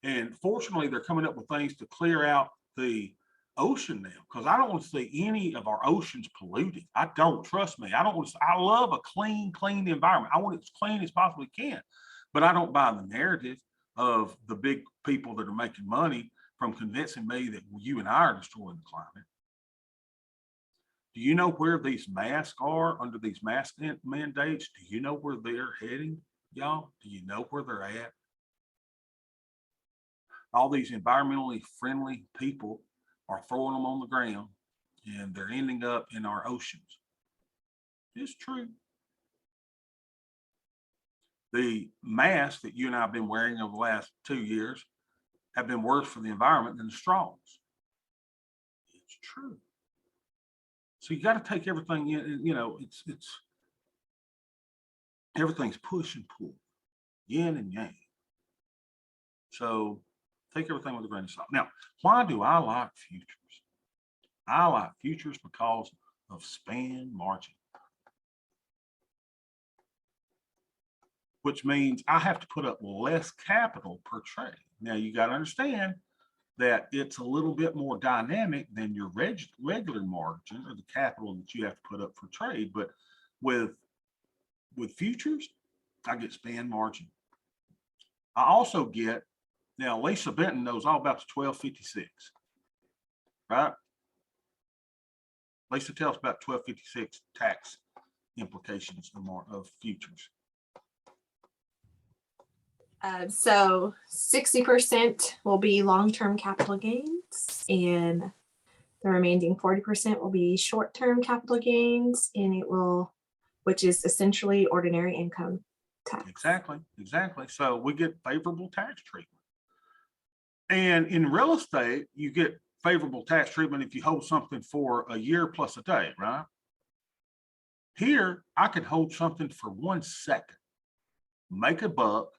And fortunately, they're coming up with things to clear out the ocean now, because I don't want to see any of our oceans polluted. I don't, trust me. I don't want to. I love a clean environment. I want it as clean as possibly can, but I don't buy the narrative of the big people that are making money from convincing me that you and I are destroying the climate. Do you know where these masks are under these mask mandates? Do you know where they're heading, y'all? Do you know where they're at? All these environmentally friendly people are throwing them on the ground and they're ending up in our oceans. It's true. The masks that you and I have been wearing over the last 2 years have been worse for the environment than the straws. It's true. So you got to take everything in, you know, it's everything's push and pull, yin and yang. So take everything with a grain of salt. Now, why do I like futures? I like futures because of span margin, which means I have to put up less capital per trade. Now, you got to understand that it's a little bit more dynamic than your regular margin or the capital that you have to put up for trade. But with futures, I get span margin. I also get, now Lisa Benton knows all about the 1256, right? Lisa, tell us about 1256 tax implications of futures. So 60% will be long-term capital gains, and the remaining 40% will be short-term capital gains, and it will, which is essentially ordinary income tax. Exactly. So we get favorable tax treatment. And in real estate, you get favorable tax treatment if you hold something for a year plus a day, right? Here, I could hold something for 1 second, make a buck,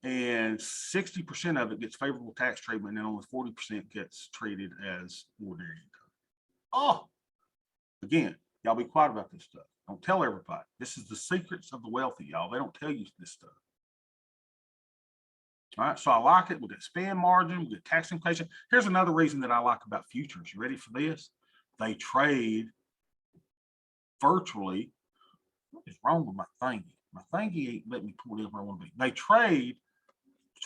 and 60% of it gets favorable tax treatment and only 40% gets treated as ordinary income. Oh, again, y'all be quiet about this stuff. Don't tell everybody. This is the secrets of the wealthy, y'all. They don't tell you this stuff. All right, so I like it. We get span margin, we get tax implication. Here's another reason that I like about futures. You ready for this? They trade virtually. What is wrong with my thingy? My thingy ain't let me pull it up where I want to be. They trade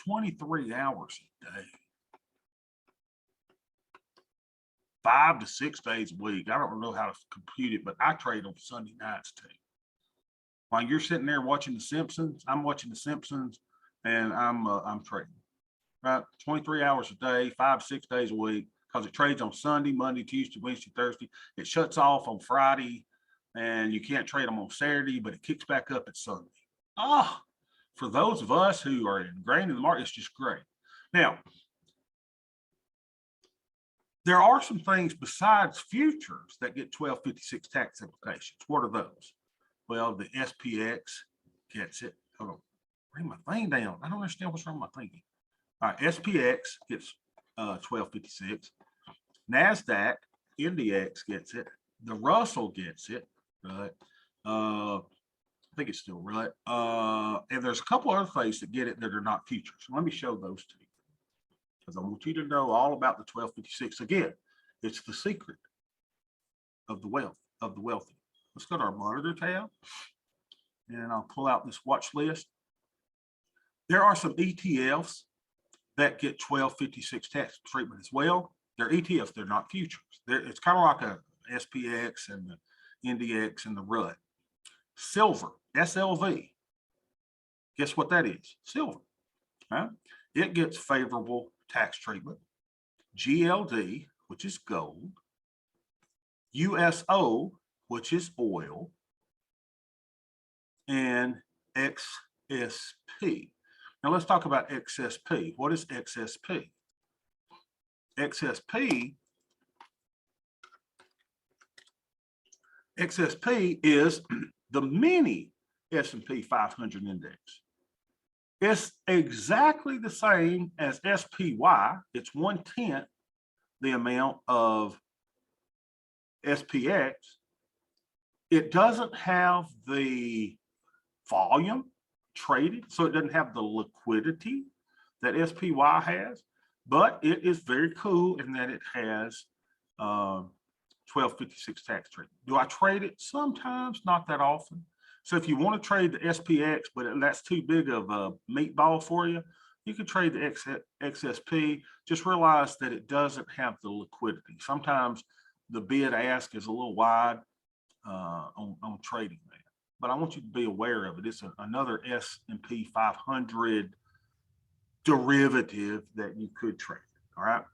23 hours a day, 5 to 6 days a week. I don't know how to compute it, but I trade on Sunday nights too. While you're sitting there watching The Simpsons, I'm watching The Simpsons and I'm trading, right? 23 hours a day, 5 to 6 days a week, because it trades on Sunday, Monday, Tuesday, Wednesday, Thursday. It shuts off on Friday, and you can't trade them on Saturday, but it kicks back up at Sunday. Oh, for those of us who are ingrained in the market, it's just great. Now, there are some things besides futures that get 1256 tax implications. What are those? Well, the SPX gets it. Hold on, bring my thing down. I don't understand what's wrong with my thinking. All right, SPX gets 1256. NASDAQ Index gets it. The Russell gets it, right? I think it's still right. And there's a couple other things that get it that are not futures. So let me show those to you, because I want you to know all about the 1256. Again, it's the secret of the wealthy. Let's go to our monitor tab, and I'll pull out this watch list. There are some ETFs that get 1256 tax treatment as well. They're ETFs, they're not futures. It's kind of like a SPX and the NDX and the RUT. Silver, SLV. Guess what that is? Silver. Right? It gets favorable tax treatment. GLD, which is gold. USO, which is oil. And XSP. Now let's talk about XSP. What is XSP? XSP is the mini S&P 500 index. It's exactly the same as SPY. It's 1/10 the amount of SPX. It doesn't have the volume traded, so it doesn't have the liquidity that SPY has, but it is very cool in that it has 1256 tax treatment. Do I trade it? Sometimes, not that often. So if you want to trade the SPX, but that's too big of a meatball for you, you can trade the XSP. Just realize that it doesn't have the liquidity. Sometimes the bid ask is a little wide on trading that. But I want you to be aware of it. It's another S&P 500 derivative that you could trade. All right.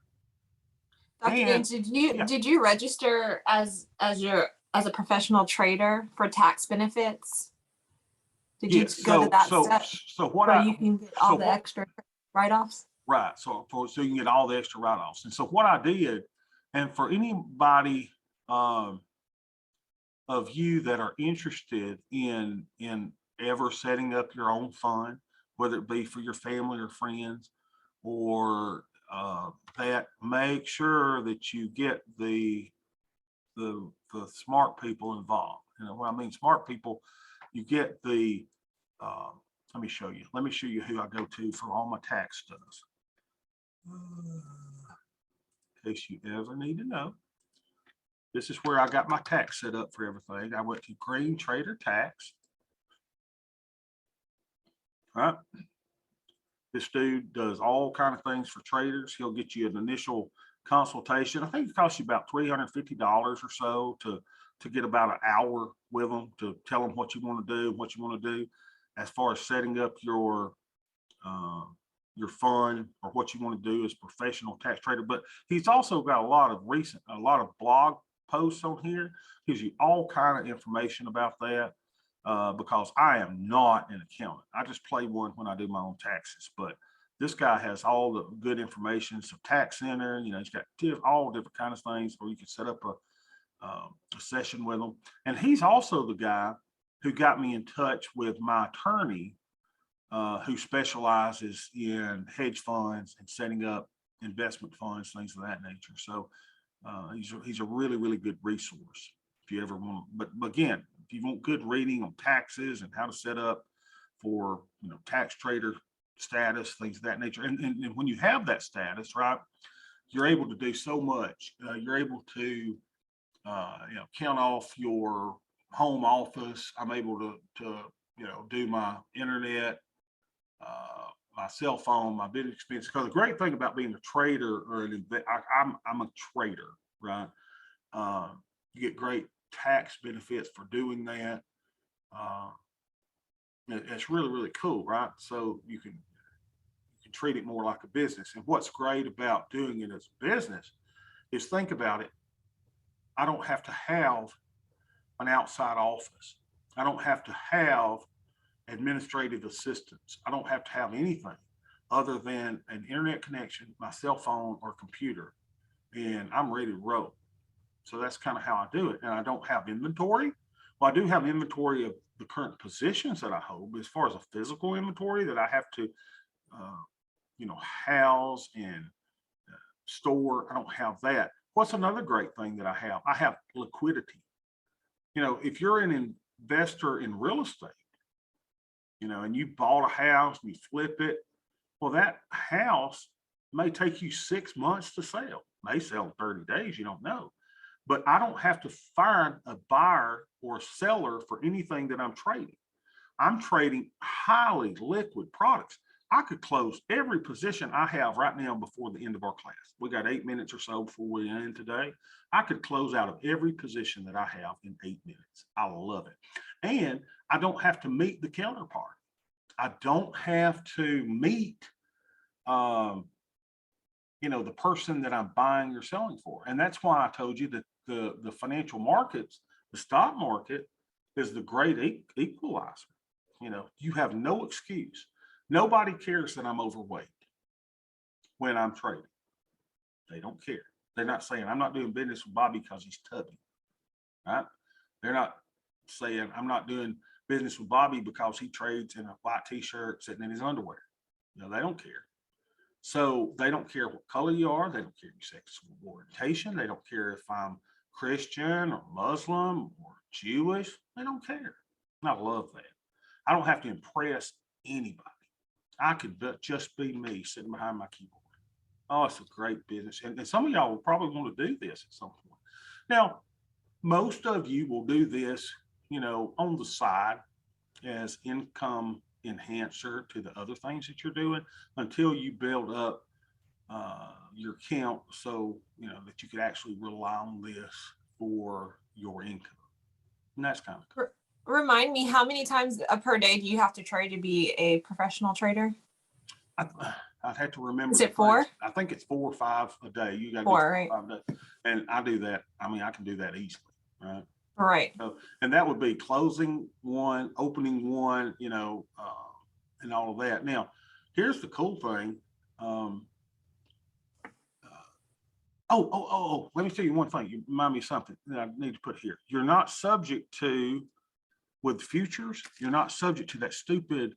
Dr. Gaines, did you register as a professional trader for tax benefits? Did you go to that step? So what where you can get all the extra write-offs? Right. So you can get all the extra write-offs. And so what I did, and for anybody of you that are interested in ever setting up your own fund, whether it be for your family or friends, or that, make sure that you get the smart people involved. You know, when I mean smart people, you get the let me show you who I go to for all my tax stuff, in case you ever need to know. This is where I got my tax set up for everything. I went to Green Trader Tax. All right. This dude does all kind of things for traders. He'll get you an initial consultation. I think it costs you about $350 or so to get about an hour with them, to tell them what you want to do, as far as setting up your fund, or what you want to do as a professional tax trader. But he's also got a lot of blog posts on here. Gives you all kind of information about that. Because I am not an accountant. I just play one when I do my own taxes. But this guy has all the good information. So Tax Center, you know, he's got all different kind of things where you can set up a session with him. And he's also the guy who got me in touch with my attorney, who specializes in hedge funds and setting up investment funds, things of that nature. So he's a really, really good resource if you ever want. But again, if you want good reading on taxes and how to set up for, you know, tax trader status, things of that nature, and when you have that status, right, you're able to do so much. You're able to, you know, count off your home office. I'm able to you know, do my internet, my cell phone, my business expenses. Because the great thing about being a trader, or I'm a trader, right? You get great tax benefits for doing that. It's really, really cool, right? So you can treat it more like a business. And what's great about doing it as a business is, think about it, I don't have to have an outside office. I don't have to have administrative assistants. I don't have to have anything other than an internet connection, my cell phone or computer, and I'm ready to roll. So that's kind of how I do it. And I don't have inventory, Well, I do have inventory of the current positions that I hold, but as far as a physical inventory that I have to, house and store, I don't have that. What's another great thing that I have? I have liquidity. If you're an investor in real estate, and you bought a house and you flip it, well, that house may take you 6 months to sell, may sell in 30 days, you don't know. But I don't have to find a buyer or a seller for anything that I'm trading. I'm trading highly liquid products. I could close every position I have right now before the end of our class. We got 8 minutes or so before we end today. I could close out of every position that I have in 8 minutes. I love it. And I don't have to meet the counterpart. I don't have to meet, the person that I'm buying or selling for. And that's why I told you that the financial markets, the stock market is the great equalizer. You have no excuse. Nobody cares that I'm overweight when I'm trading. They don't care. They're not saying I'm not doing business with Bobby because he's tubby, right? They're not saying I'm not doing business with Bobby because he trades in a white t-shirt sitting in his underwear. They don't care. So they don't care what color you are. They don't care your sexual orientation. They don't care if I'm Christian or Muslim or Jewish. They don't care. And I love that. I don't have to impress anybody. I could just be me sitting behind my keyboard. Oh, it's a great business. And some of y'all will probably want to do this at some point. Now, most of you will do this, on the side as income enhancer to the other things that you're doing until you build up your account so, that you could actually rely on this for your income. And that's kind of cool. Remind me, how many times per day do you have to trade to be a professional trader? I'd have to remember. Is it 4? I think it's 4 or 5 a day. You got to do 4, 4 right? or 5 a day. And I do that. I mean, I can do that easily, right? Right. So, and that would be closing one, opening one, and all of that. Now, here's the cool thing. Let me tell you one thing. You remind me of something that I need to put here. You're not subject to, with futures, you're not subject to that stupid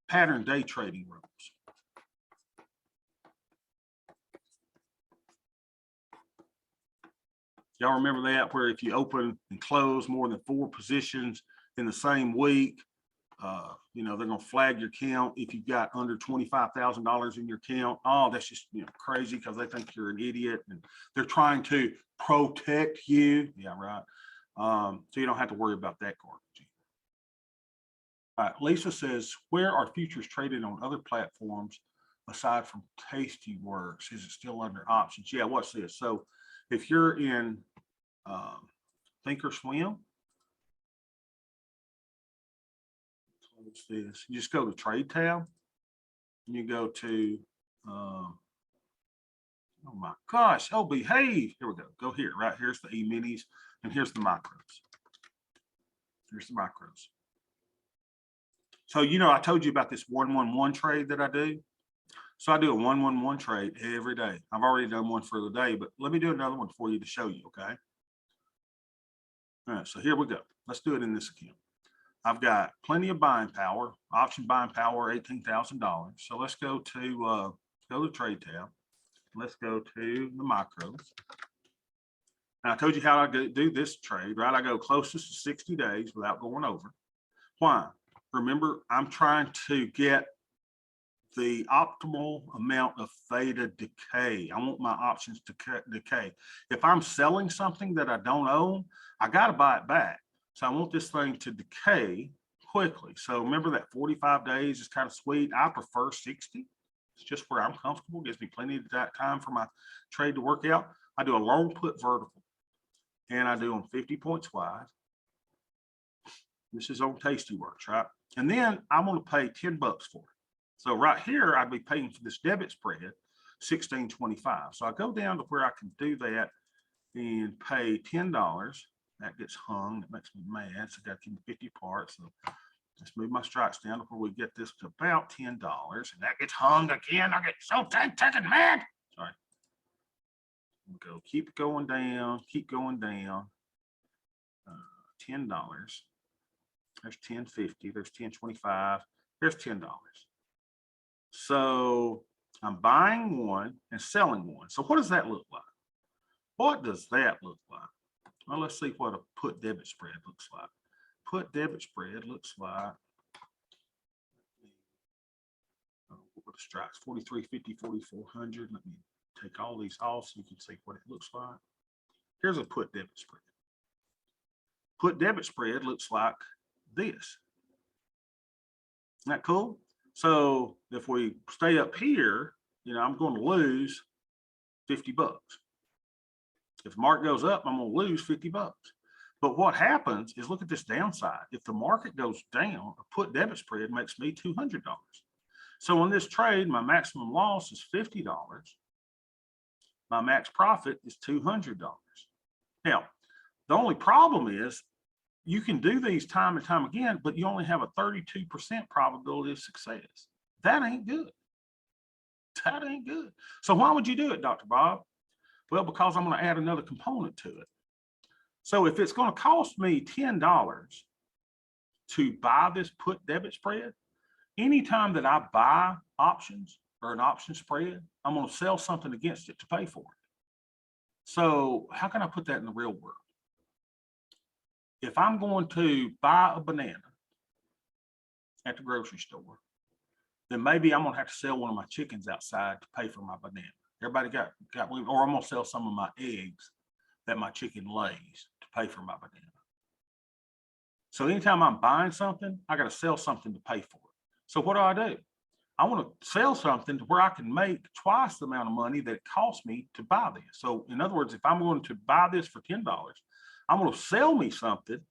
pattern day trading rules. Y'all remember that, where if you open and close more than 4 positions in the same week, they're going to flag your account if you've got under $25,000 in your account. Oh, that's just crazy because they think you're an idiot and they're trying to protect you. Yeah, right. So you don't have to worry about that garbage. All right, Lisa says, where are futures traded on other platforms aside from Tastyworks? Is it still under options? Yeah, what's this? So if you're in Thinkorswim, what's this? You just go to Trade tab, and you go to, oh my gosh, oh, behave. Here we go. Go here, right? Here's the E-minis, and here's the micros. Here's the micros. So, I told you about this 1-1-1 trade that I do. So I do a 1-1-1 trade every day. I've already done one for the day, but let me do another one for you to show you, okay? All right, so here we go. Let's do it in this account. I've got plenty of buying power, option buying power, $18,000. So let's go to Trade tab. Let's go to the micros. And I told you how I do this trade, right? I go closest to 60 days without going over. Why? Remember, I'm trying to get the optimal amount of theta decay. I want my options to decay. If I'm selling something that I don't own, I got to buy it back. So I want this thing to decay quickly. So remember that 45 days is kind of sweet. I prefer 60. It's just where I'm comfortable. Gives me plenty of time for my trade to work out. I do a long put vertical, and I do them 50 points wide. This is on Tastyworks, right? And then I'm going to pay $10 for it. So right here, I'd be paying for this debit spread, $16.25. So I go down to where I can do that and pay $10. That gets hung. That makes me mad. So I got to keep 50 parts. So let's move my strikes down to where we get this to about $10. And that gets hung again. I get so ticking mad. Sorry. We'll go, keep going down, keep going down. $10. There's 10.50. There's 10.25. There's $10. So I'm buying one and selling one. So what does that look like? What does that look like? Well, let's see what a put debit spread looks like. Put debit spread looks like what the strikes 43.50, 4,400. Let me take all these off so you can see what it looks like. Here's a put debit spread. Put debit spread looks like this. Isn't that cool? So if we stay up here, you know, I'm going to lose 50 bucks. If the market goes up, I'm going to lose 50 bucks. But what happens is, look at this downside. If the market goes down, a put debit spread makes me $200. So in this trade, my maximum loss is $50. My max profit is $200. Now, the only problem is you can do these time and time again, but you only have a 32% probability of success. That ain't good. That ain't good. So why would you do it, Dr. Bob? Well, because I'm going to add another component to it. So if it's going to cost me $10 to buy this put debit spread, anytime that I buy options or an option spread, I'm going to sell something against it to pay for it. So how can I put that in the real world? If I'm going to buy a banana at the grocery store, then maybe I'm going to have to sell one of my chickens outside to pay for my banana. Everybody got or I'm going to sell some of my eggs that my chicken lays to pay for my banana. So anytime I'm buying something, I got to sell something to pay for it. So what do? I want to sell something to where I can make twice the amount of money that it cost me to buy this. So in other words, if I'm going to buy this for $10, I'm going to sell me something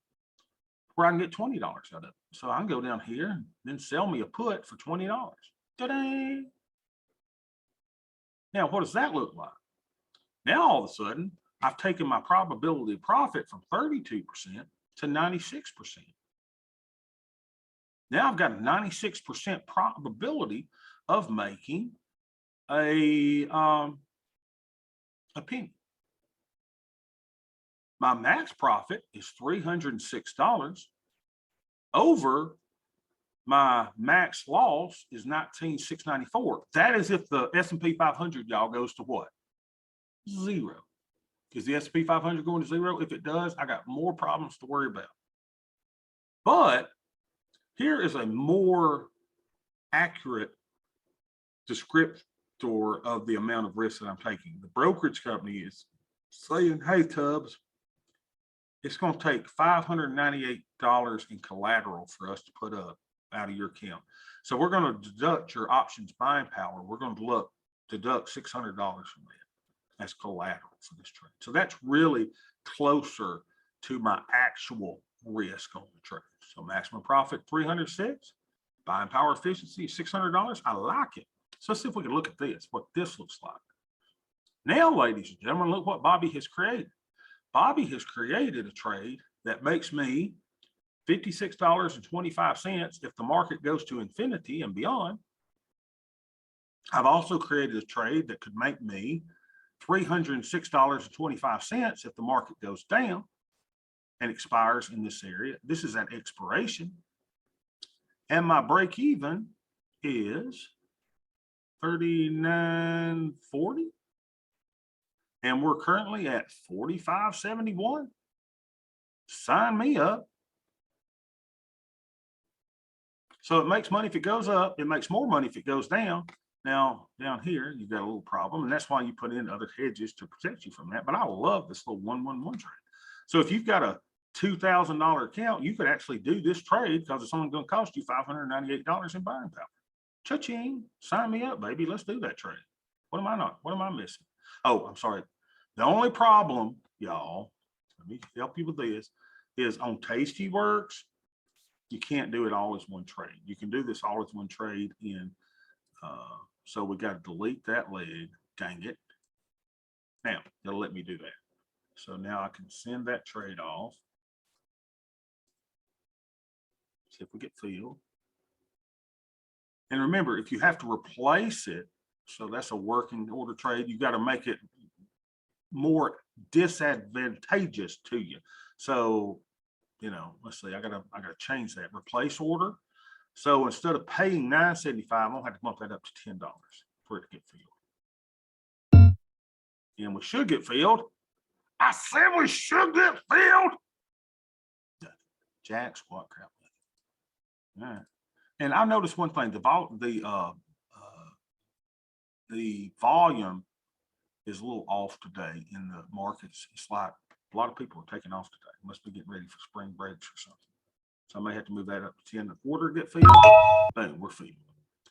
where I can get $20 out of it. So I can go down here and then sell me a put for $20. Ta-da! Now, what does that look like? Now, all of a sudden, I've taken my probability of profit from 32% to 96%. Now I've got a 96% probability of making a penny. My max profit is $306 over my max loss is $19,694. That is if the S&P 500, y'all, goes to what? Zero. Is the S&P 500 going to zero? If it does, I got more problems to worry about. But here is a more accurate descriptor of the amount of risk that I'm taking. The brokerage company is saying, hey, Tubbs, it's going to take $598 in collateral for us to put up out of your account. So we're going to deduct your options buying power. We're going to deduct $600 from that as collateral for this trade. So that's really closer to my actual risk on the trade. So maximum profit 306, buying power efficiency $600. I like it. So let's see if we can look at this, what this looks like. Now, ladies and gentlemen, look what Bobby has created. Bobby has created a trade that makes me $56.25 if the market goes to infinity and beyond. I've also created a trade that could make me $306.25 if the market goes down and expires in this area. This is at expiration. And my break even is $39.40. And we're currently at $45.71. Sign me up. So it makes money if it goes up. It makes more money if it goes down. Now, down here, you've got a little problem, and that's why you put in other hedges to protect you from that. But I love this little 1-1-1 trade. So if you've got a $2,000 account, you could actually do this trade because it's only going to cost you $598 in buying power. Cha-ching, sign me up, baby. Let's do that trade. What am I missing? Oh, I'm sorry. The only problem, y'all, let me help you with this, is on Tastyworks, you can't do it all as one trade. You can do this all as one trade in, so we got to delete that leg, dang it. Now, it'll let me do that. So now I can send that trade off. See if we get filled. And remember, if you have to replace it, so that's a working order trade, you got to make it more disadvantageous to you. So, let's see, I gotta change that. Replace order. So instead of paying $9.75, I'm gonna have to bump that up to $10 for it to get filled. And we should get filled. I said we should get filled. Jack squat crap. All right. And I noticed one thing: the volume is a little off today in the markets. It's like a lot of people are taking off today. Must be getting ready for spring breaks or something. So I may have to move that up to 10 1/4 to get filled. Boom, we're filled.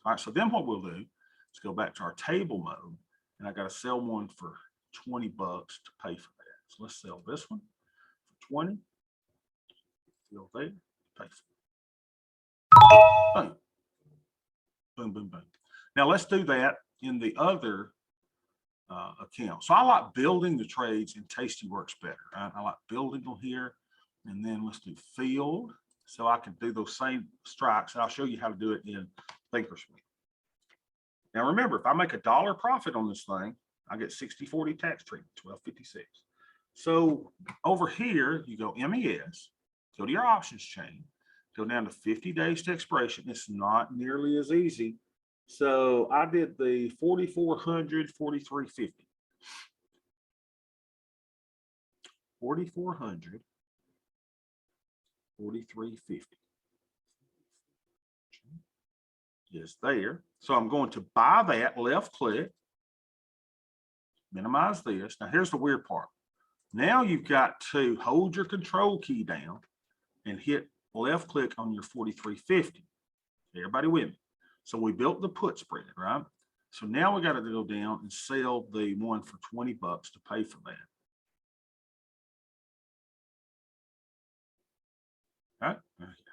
All right, so then what we'll do is go back to our table mode, and I got to sell one for $20 to pay for that. So let's sell this one for 20. Fill there, pay for it. Boom. Boom, boom, boom. Now let's do that in the other account. So I like building the trades in Tasty works better. Right? I like building them here, and then let's do field. So I can do those same strikes, and I'll show you how to do it in Thinkorswim. Now remember, if I make $1 profit on this thing, I get 60/40 tax treatment, $12.56. So over here, you go MES, go to your options chain, go down to 50 days to expiration. It's not nearly as easy. So I did the 4,400, 43.50. 4,400, 43.50 is there. So I'm going to buy that, left click, minimize this. Now here's the weird part. Now you've got to hold your control key down and hit left click on your 43.50. Everybody with me? So we built the put spread, right? So now we got to go down and sell the one for $20 to pay for that. All right, there you go.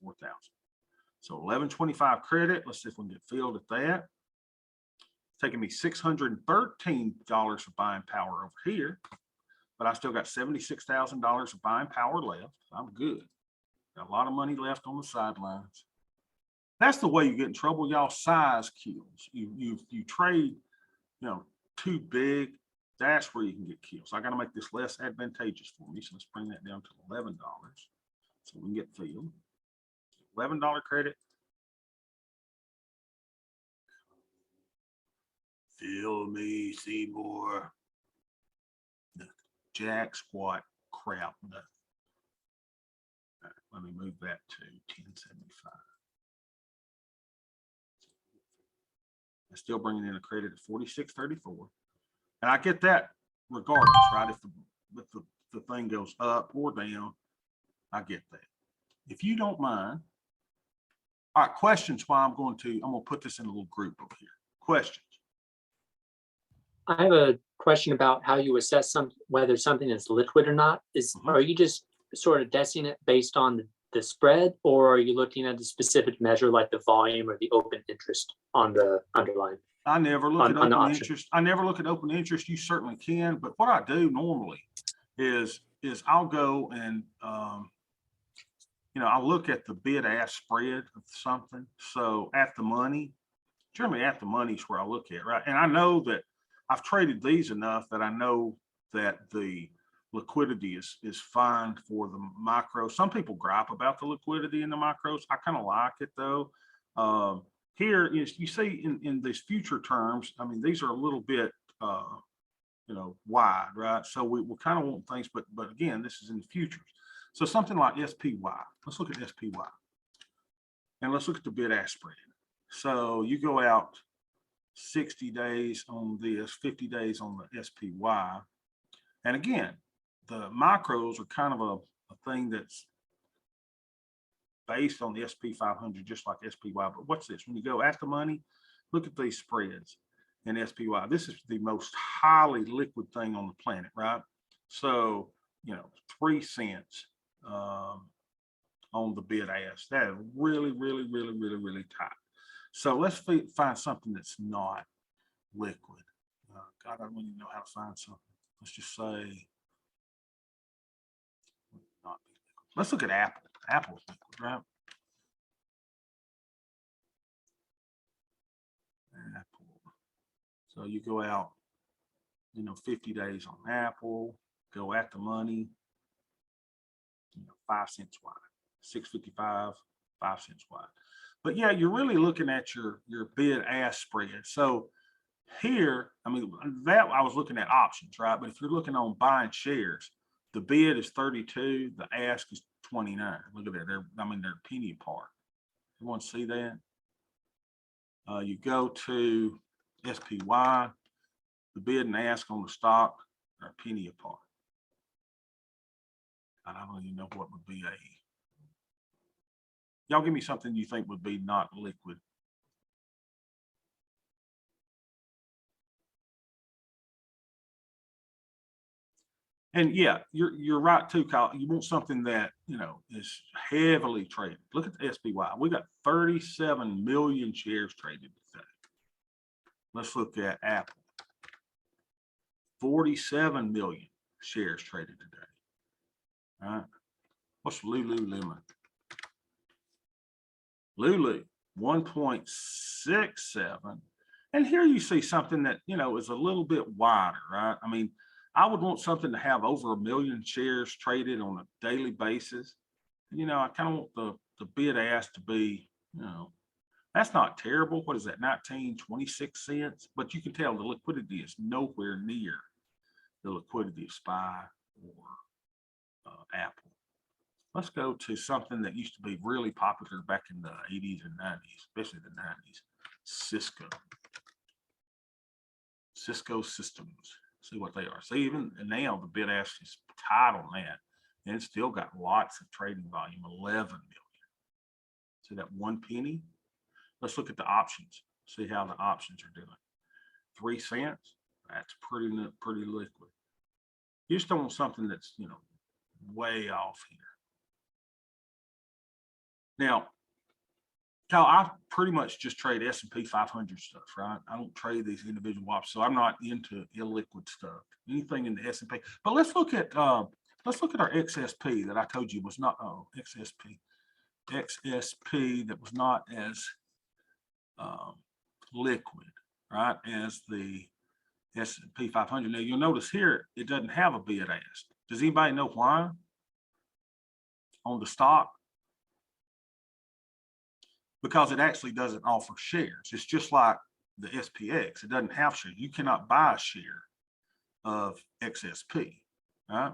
4,000. So 11.25 credit. Let's see if we can get filled at that. It's taking me $613 of buying power over here, but I still got $76,000 of buying power left. I'm good. Got a lot of money left on the sidelines. That's the way you get in trouble, y'all. Size kills. You trade, too big. That's where you can get kills. I got to make this less advantageous for me. So let's bring that down to $11 so we can get filled. $11 credit. Fill me, Seymour. Jack squat crap. No. Right, let me move that to 1075. I'm still bringing in a credit of 46.34. And I get that regardless, right? If the thing goes up or down, I get that. If you don't mind. All right, questions why I'm going to put this in a little group over here. Questions. I have a question about how you assess whether something is liquid or not. Are you just sort of guessing it based on the spread, or are you looking at a specific measure like the volume or the open interest on the underlying? I never look at open interest. I never look at open interest. You certainly can, but what I do normally is I'll go and I'll look at the bid-ask spread of something. So at the money, generally at the money is where I look at, right? And I know that I've traded these enough that I know that the liquidity is fine for the micro. Some people gripe about the liquidity in the micros. I kind of like it though. Here is, you see in these future terms, I mean, these are a little bit, wide, right? So we kind of want things, but again, this is in the futures. So something like SPY. Let's look at SPY. And let's look at the bid-ask spread. So you go out 60 days on this, 50 days on the SPY. And again, the micros are kind of a thing that's based on the SP 500, just like SPY. But what's this? When you go at the money, look at these spreads in SPY. This is the most highly liquid thing on the planet, right? So, 3 cents on the bid ask. That is really, really, really, really, really tight. So let's find something that's not liquid. God, I don't even know how to find something. Let's just say not be liquid. Let's look at Apple. Apple's liquid, right? Apple. So you go out 50 days on Apple, go at the money, 5 cents wide, 655, 5 cents wide. But yeah, you're really looking at your bid ask spread. So here, I mean, that I was looking at options, right? But if you're looking on buying shares, the bid is 32, the ask is 29. Look at that. They're a penny apart. You want to see that? You go to SPY, the bid and ask on the stock are a penny apart. I don't even know what would be y'all give me something you think would be not liquid. And yeah, you're right too, Kyle. You want something that is heavily traded. Look at the SPY. We got 37 million shares traded today. Let's look at Apple. 47 million shares traded today. All right. What's Lululemon? Lulu, 1.67. And here you see something that, is a little bit wider, right? I mean, I would want something to have over 1 million shares traded on a daily basis. I kind of want the bid ask to be, that's not terrible. What is that, 19.26 cents? But you can tell the liquidity is nowhere near the liquidity of SPY or Apple. Let's go to something that used to be really popular back in the 80s and 90s, especially the 90s, Cisco. Cisco Systems. See what they are. See, even now the bid ask is tight on that. And it's still got lots of trading volume, 11 million. See that 1 penny? Let's look at the options. See how the options are doing. 3 cents. That's pretty liquid. You just don't want something that's, way off here. Now, Kyle, I pretty much just trade S&P 500 stuff, right? I don't trade these individual options, so I'm not into illiquid stuff. Anything in the S&P. But let's look at our XSP that I told you was not XSP that was not as liquid, right, as the S&P 500. Now you'll notice here it doesn't have a bid ask. Does anybody know why? On the stock? Because it actually doesn't offer shares. It's just like the SPX. It doesn't have shares. You cannot buy a share of XSP, right?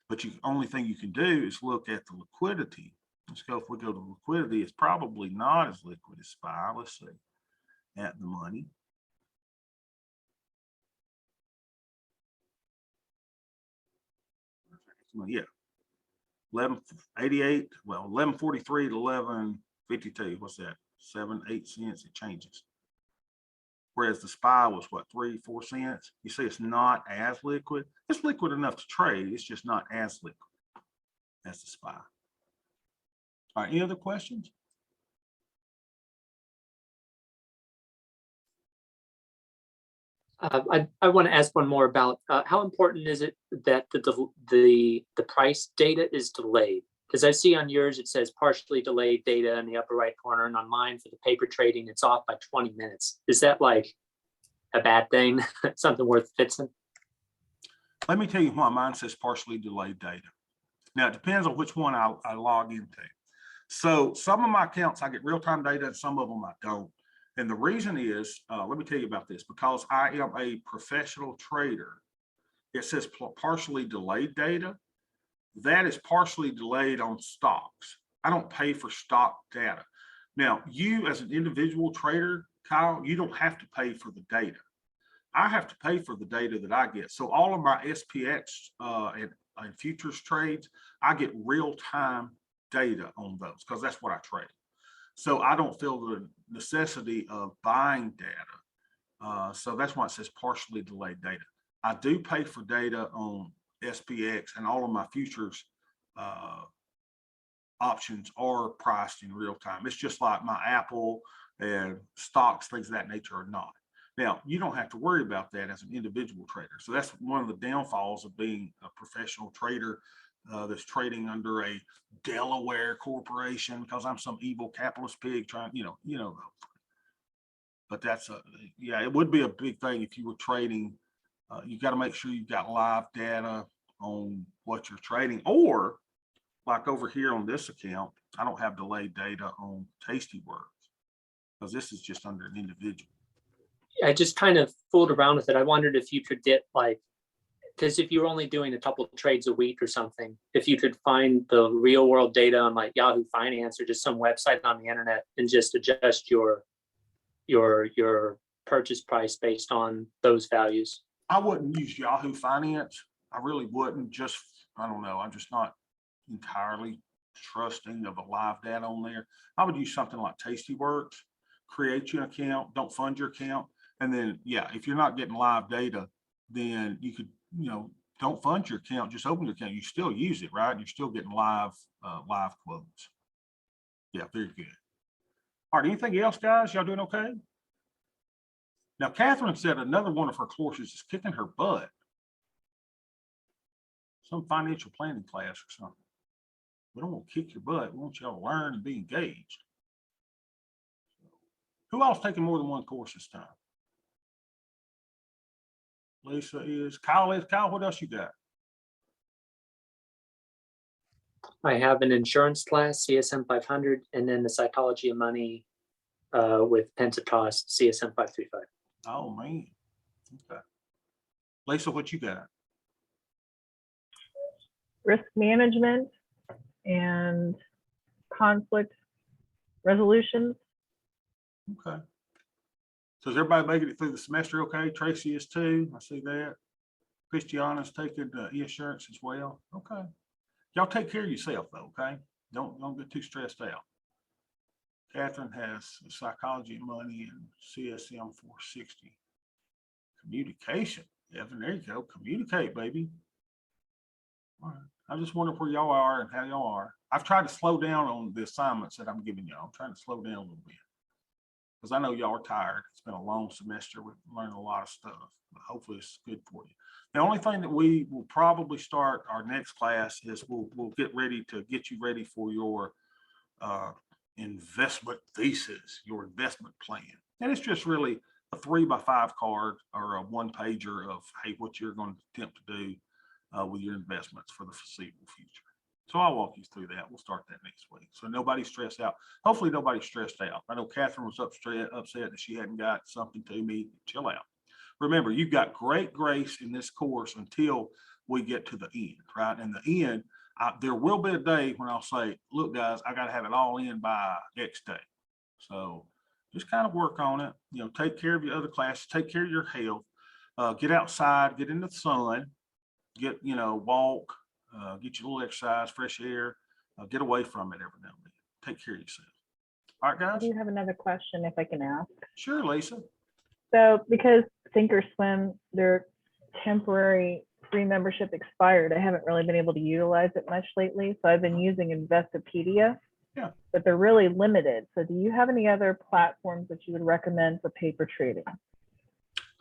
But the only thing you can do is look at the liquidity. Let's go, if we go to liquidity, it's probably not as liquid as SPY. Let's see, at the money. Yeah, 1188, well, 1143 to 1152. What's that? 7-8 cents. It changes. Whereas the SPY was what, 3-4 cents. You see, it's not as liquid. It's liquid enough to trade. It's just not as liquid as the SPY. All right, any other questions? I want to ask one more about how important is it that the price data is delayed? Because I see on yours it says partially delayed data in the upper right corner, and on mine for the paper trading it's off by 20 minutes. Is that like a bad thing? Something worth fixing? Let me tell you why mine says partially delayed data. Now it depends on which one I log into. So some of my accounts I get real-time data and some of them I don't. And the reason is, let me tell you about this, because I am a professional trader. It says partially delayed data. That is partially delayed on stocks. I don't pay for stock data. Now, you as an individual trader, Kyle, you don't have to pay for the data. I have to pay for the data that I get. So all of my SPX and futures trades, I get real-time data on those because that's what I trade. So I don't feel the necessity of buying data. So that's why it says partially delayed data. I do pay for data on SPX, and all of my futures options are priced in real time. It's just like my Apple and stocks, things of that nature are not. Now, you don't have to worry about that as an individual trader. So that's one of the downfalls of being a professional trader that's trading under a Delaware corporation, because I'm some evil capitalist pig trying, but that's yeah, it would be a big thing if you were trading You got to make sure you've got live data on what you're trading, or like over here on this account, I don't have delayed data on Tastyworks because this is just under an individual. I just kind of fooled around with it. I wondered if you could get like, because if you're only doing a couple of trades a week or something, if you could find the real world data on like Yahoo Finance or just some website on the internet and just adjust your purchase price based on those values. I wouldn't use Yahoo Finance. I really wouldn't. Just, I don't know. I'm just not entirely trusting of the live data on there. I would use something like Tastyworks. Create your account. Don't fund your account. And then, yeah, if you're not getting live data, then you could, don't fund your account. Just open your account. You still use it, right? You're still getting live quotes. Yeah, very good. All right. Anything else, guys? Y'all doing okay? Now, Catherine said another one of her courses is kicking her butt. Some financial planning class or something. We don't want to kick your butt. We want y'all to learn and be engaged. Who else taking more than one course this time? Lisa is. Kyle, what else you got? I have an insurance class, CSM 500, and then the psychology of money with Pensacost, CSM 535. Oh, man. Okay. Lisa, what you got? Risk management and conflict resolutions. Okay. So is everybody making it through the semester okay? Tracy is too. I see that. Christiana's taking e-assurance as well. Okay. Y'all take care of yourself though, okay? Don't get too stressed out. Catherine has psychology and money and CSM 460. Communication. Evan, there you go. Communicate, baby. All right. I just wonder where y'all are and how y'all are. I've tried to slow down on the assignments that I'm giving y'all. I'm trying to slow down a little bit because I know y'all are tired. It's been a long semester. We've learned a lot of stuff, but hopefully it's good for you. The only thing that we will probably start our next class is we'll get ready to get you ready for your investment thesis, your investment plan. And it's just really a 3x5 card or a 1-pager of, hey, what you're going to attempt to do with your investments for the foreseeable future. So I'll walk you through that. We'll start that next week. So nobody's stressed out. Hopefully nobody's stressed out. I know Catherine was upset that she hadn't got something to me. Chill out. Remember, you've got great grace in this course until we get to the end, right? In the end, there will be a day when I'll say, look, guys, I got to have it all in by X day. So just kind of work on it. Take care of your other classes, take care of your health, get outside, get in the sun, get, walk, get your little exercise, fresh air, get away from it every now and then. Take care of yourself. All right, I guys? do have another question if I can ask. Sure, Lisa. So because Thinkorswim, their temporary free membership expired, I haven't really been able to utilize it much lately. So I've been using Investopedia, Yeah. But they're really limited. So do you have any other platforms that you would recommend for paper trading?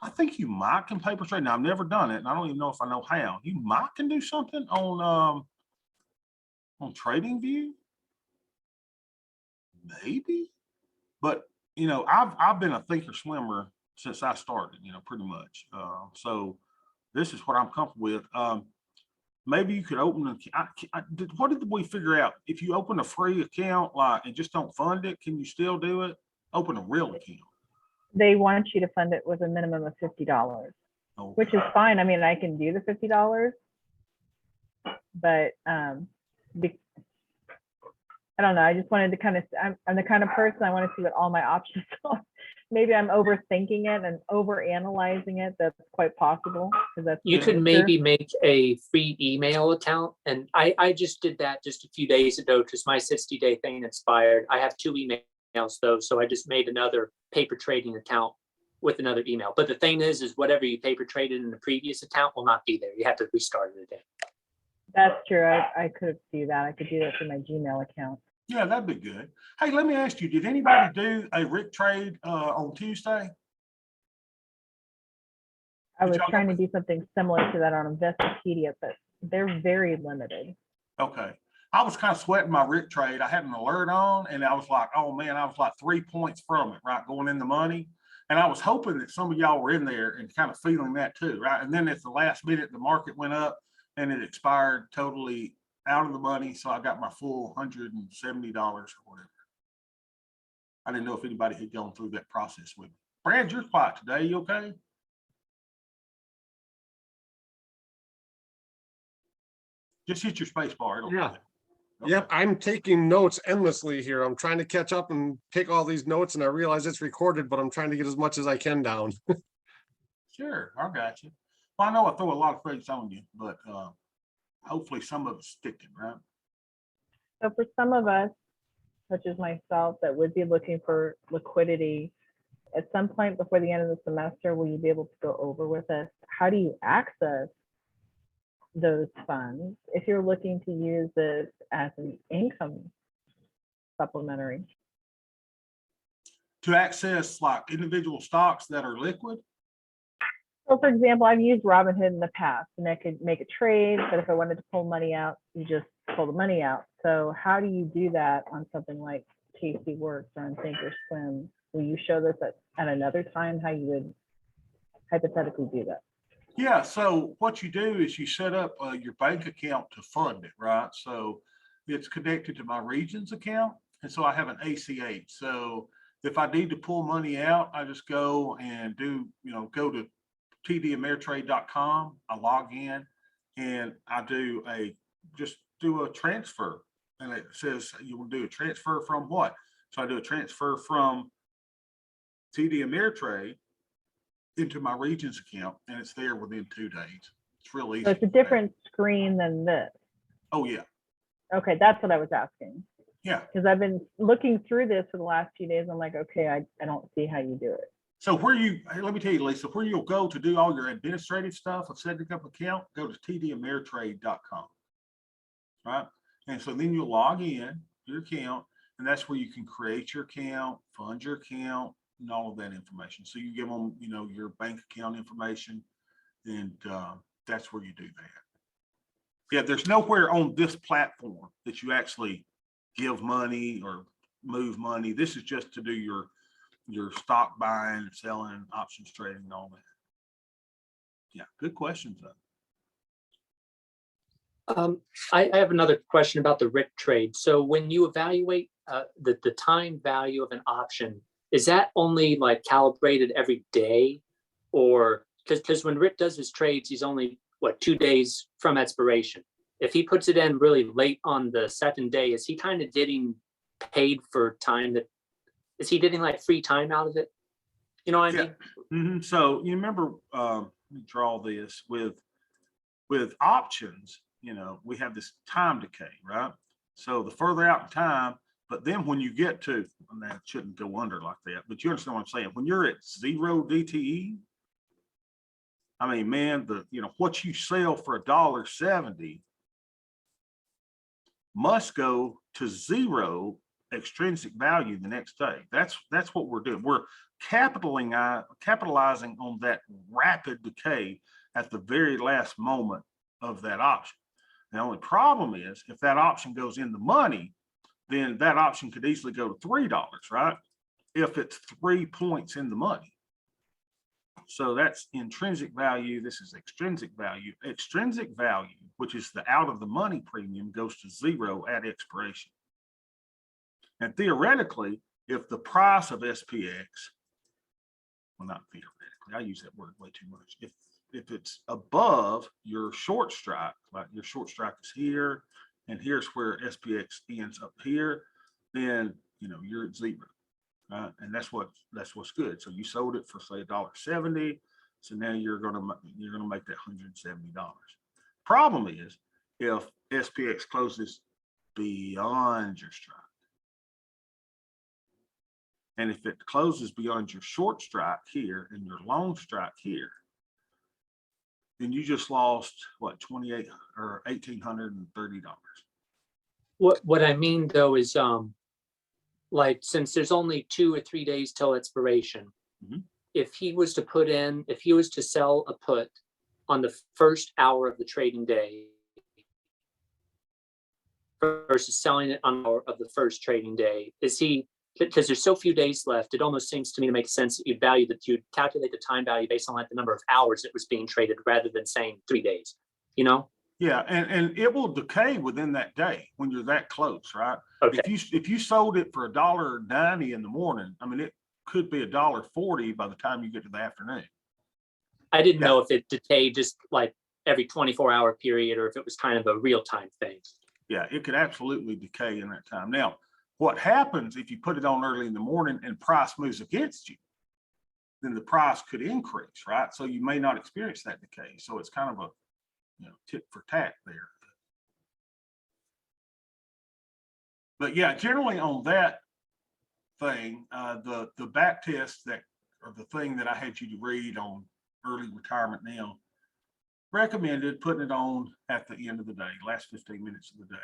I think you might can paper trade. Now, I've never done it, and I don't even know if I know how. You might can do something on TradingView, maybe. But I've been a Thinkorswimmer since I started. Pretty much. So this is what I'm comfortable with. Maybe you could open what did we figure out? If you open a free account and just don't fund it, can you still do it? Open a real account. They want you to fund it with a minimum of $50, Okay. which is fine. I mean, I can do the $50, but I don't know. I just wanted to kind of, I'm the kind of person I want to see what all my options are. Maybe I'm overthinking it and overanalyzing it. That's quite possible. You could maybe make a free email account. And I just did that just a few days ago because my 60-day thing expired. I have 2 emails though. So I just made another paper trading account with another email. But the thing is whatever you paper traded in the previous account will not be there. You have to restart it again. That's true. I could do that. I could do that through my Gmail account. Yeah, that'd be good. Hey, let me ask you, did anybody do a Rick trade on Tuesday? I was trying to do something similar to that on Investopedia, but they're very limited. Okay. I was kind of sweating my Rick trade. I had an alert on and I was like, oh man, I was like 3 points from it, right? Going in the money. And I was hoping that some of y'all were in there and kind of feeling that too, right? And then at the last minute, the market went up and it expired totally out of the money. So I got my full $170 or whatever. I didn't know if anybody had gone through that process with me. Brad, you're quiet today. You okay? Just hit your space bar. It'll Yeah. play. Yep, I'm taking notes endlessly here. I'm trying to catch up and take all these notes, and I realize it's recorded, but I'm trying to get as much as I can down. Sure, I got you. Well, I know I throw a lot of things on you, but hopefully some of it's sticking, right? So for some of us, such as myself, that would be looking for liquidity, at some point before the end of the semester, will you be able to go over with us? How do you access those funds if you're looking to use this as an income supplementary? To access like individual stocks that are liquid. So for example, I've used Robinhood in the past and I could make a trade, but if I wanted to pull money out, you just pull the money out. So how do you do that on something like Tasty Works or on Thinkorswim? Will you show this at another time how you would hypothetically do that? Yeah, so what you do is you set up your bank account to fund it, right? So it's connected to my Regions account. And so I have an ACH. So if I need to pull money out, I just go and do, go to tdameritrade.com. I log in and I just do a transfer. And it says you will do a transfer from what? So I do a transfer from TD Ameritrade into my Regions account, and it's there within 2 days. It's real easy. So it's a different screen than this. Oh yeah, Okay, that's what I was asking. yeah. Because I've been looking through this for the last few days. I'm like, okay, I don't see how you do it. So let me tell you, Lisa, where you'll go to do all your administrative stuff of setting up an account, go to tdameritrade.com, right? And so then you'll log in your account, and that's where you can create your account, fund your account, and all of that information. So you give them, your bank account information, and that's where you do that. Yeah, there's nowhere on this platform that you actually give money or move money. This is just to do your stock buying, selling, options trading, and all that. Yeah, good questions though. I have another question about the RIC trade. So when you evaluate the time value of an option, is that only like calibrated every day? Or because when Rick does his trades, he's only 2 days from expiration. If he puts it in really late on the second day, is he kind of getting paid for time that, is he getting like free time out of it? You know what I mean? Mm-hmm. So you remember, let me draw this with options, we have this time decay, right? So the further out in time, but then when you get to, and that shouldn't go under like that, but you understand what I'm saying? When you're at 0 DTE, I mean, man, what you sell for $1.70 must go to 0 extrinsic value the next day. That's what we're doing. We're capitalizing on that rapid decay at the very last moment of that option. The only problem is if that option goes in the money, then that option could easily go to $3, right? If it's 3 points in the money. So that's intrinsic value. This is extrinsic value. Extrinsic value, which is the out of the money premium, goes to 0 at expiration. And theoretically, if the price of SPX, well, not theoretically, I use that word way too much. If it's above your short strike, like your short strike is here, and here's where SPX ends up here, then you're at 0. And that's what's good. So you sold it for say $1.70. So now you're gonna make that $170. Problem is if SPX closes beyond your strike. And if it closes beyond your short strike here and your long strike here, then you just lost what, $2,800 or $1,830. What I mean though is like, since there's only 2 or 3 days till expiration, if he was to sell a put on the first hour of the trading day versus selling it on the hour of the first trading day, is he because there's so few days left, it almost seems to me to make sense that you'd calculate the time value based on like the number of hours it was being traded rather than saying 3 days, you know? Yeah, and it will decay within that day when you're that close, right? Okay. If you sold it for $1.90 in the morning, I mean, it could be $1.40 by the time you get to the afternoon. I didn't know if it decayed just like every 24-hour period or if it was kind of a real-time thing. Yeah, it could absolutely decay in that time. Now, what happens if you put it on early in the morning and price moves against you, then the price could increase, right? So you may not experience that decay. So it's kind of a tit for tat there. But yeah, generally on that thing, the back test that, or the thing that I had you to read on early retirement now, recommended putting it on at the end of the day, last 15 minutes of the day,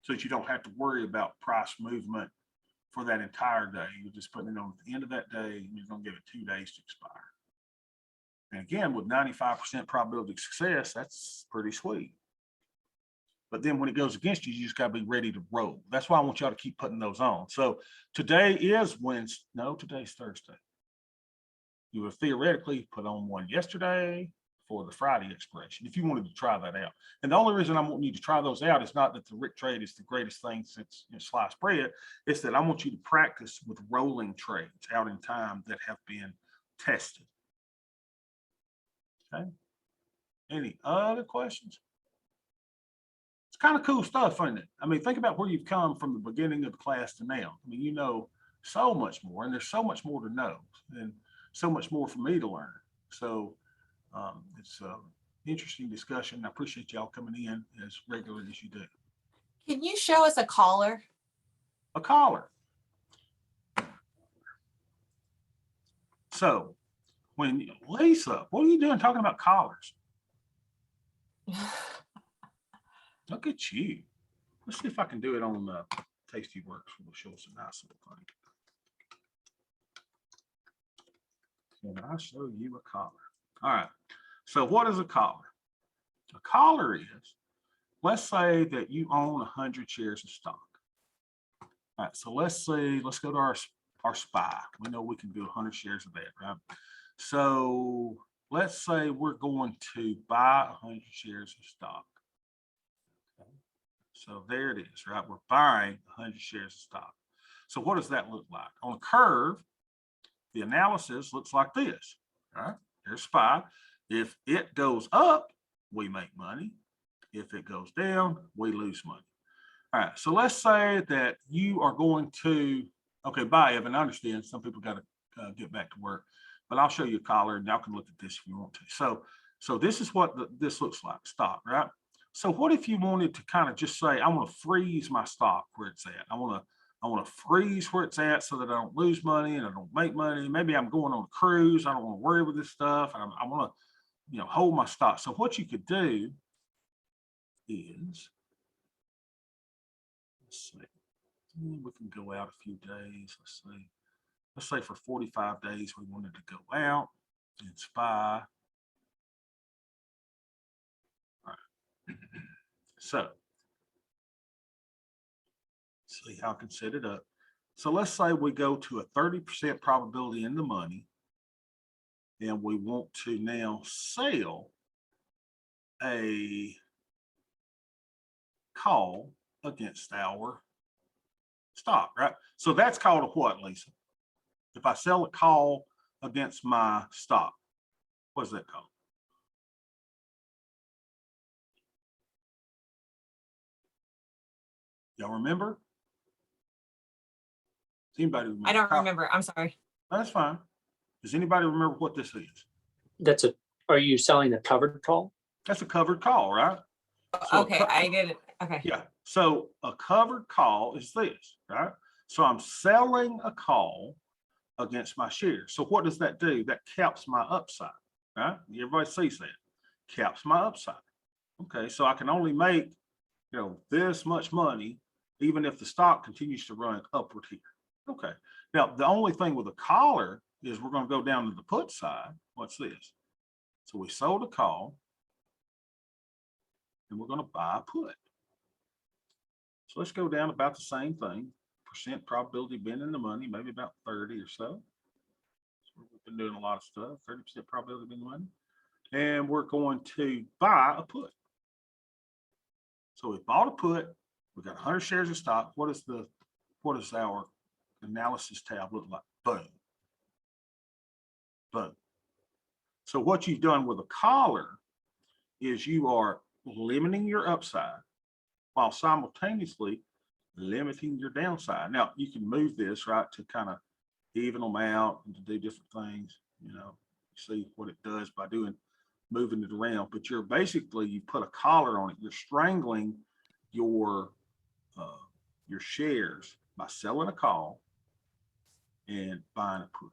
so that you don't have to worry about price movement for that entire day. You're just putting it on at the end of that day, and you're going to give it 2 days to expire. And again, with 95% probability of success, that's pretty sweet. But then when it goes against you, you just got to be ready to roll. That's why I want y'all to keep putting those on. So today is Wednesday. No, today's Thursday. You would theoretically put on one yesterday for the Friday expiration if you wanted to try that out. And the only reason I want you to try those out is not that the Rick trade is the greatest thing since sliced bread. It's that I want you to practice with rolling trades out in time that have been tested. Okay. Any other questions? It's kind of cool stuff, isn't it? I mean, think about where you've come from the beginning of the class to now. I mean, you know so much more, and there's so much more to know, and so much more for me to learn. So it's an interesting discussion. I appreciate y'all coming in as regularly as you do. Can you show us a caller? A caller. So when Lisa, what are you doing talking about collars? Look at you. Let's see if I can do it on Tasty Works. We'll show us a nice little thing. Can I show you a collar? All right. So what is a collar? A collar is, let's say that you own 100 shares of stock. All right. So let's go to our SPY. We know we can do 100 shares of that, right? So let's say we're going to buy 100 shares of stock. So there it is, right? We're buying 100 shares of stock. So what does that look like? On a curve, the analysis looks like this, right? Here's SPY. If it goes up, we make money. If it goes down, we lose money. All right, so let's say that you are going to, okay, bye, Evan. I understand some people got to get back to work, but I'll show you a collar and y'all can look at this if you want to. So this is what this looks like, stock, right? So what if you wanted to kind of just say, I want to freeze my stock where it's at. I want to freeze where it's at so that I don't lose money and I don't make money. Maybe I'm going on a cruise. I don't want to worry with this stuff. I want to, hold my stock. So what you could do is, let's see, we can go out a few days. Let's say for 45 days, we wanted to go out and SPY. So, see how I can set it up. So let's say we go to a 30% probability in the money, and we want to now sell a call against our stock, right? So that's called a what, Lisa? If I sell a call against my stock, what is that called? Y'all remember? Does anybody remember? I don't remember. I'm sorry. That's fine. Does anybody remember what this is? Are you selling a covered call? That's a covered call, right? So Okay, I get it. Okay. yeah. So a covered call is this, right? So I'm selling a call against my shares. So what does that do? That caps my upside, right? Everybody sees that. Caps my upside. Okay, so I can only make, this much money, even if the stock continues to run upward here. Okay. Now, the only thing with a collar is we're going to go down to the put side. What's this? So we sold a call and we're going to buy a put. So let's go down about the same thing, 30% probability of being in the money, maybe about 30 or so. We've been doing a lot of stuff, 30% probability of being in the money. And we're going to buy a put. So we bought a put, we got 100 shares of stock. What does our analysis tab look like? Boom. Boom. So what you've done with a collar is you are limiting your upside while simultaneously limiting your downside. Now you can move this, right, to kind of even them out and to do different things, see what it does by moving it around. But you're basically, you put a collar on it. You're strangling your shares by selling a call and buying a put.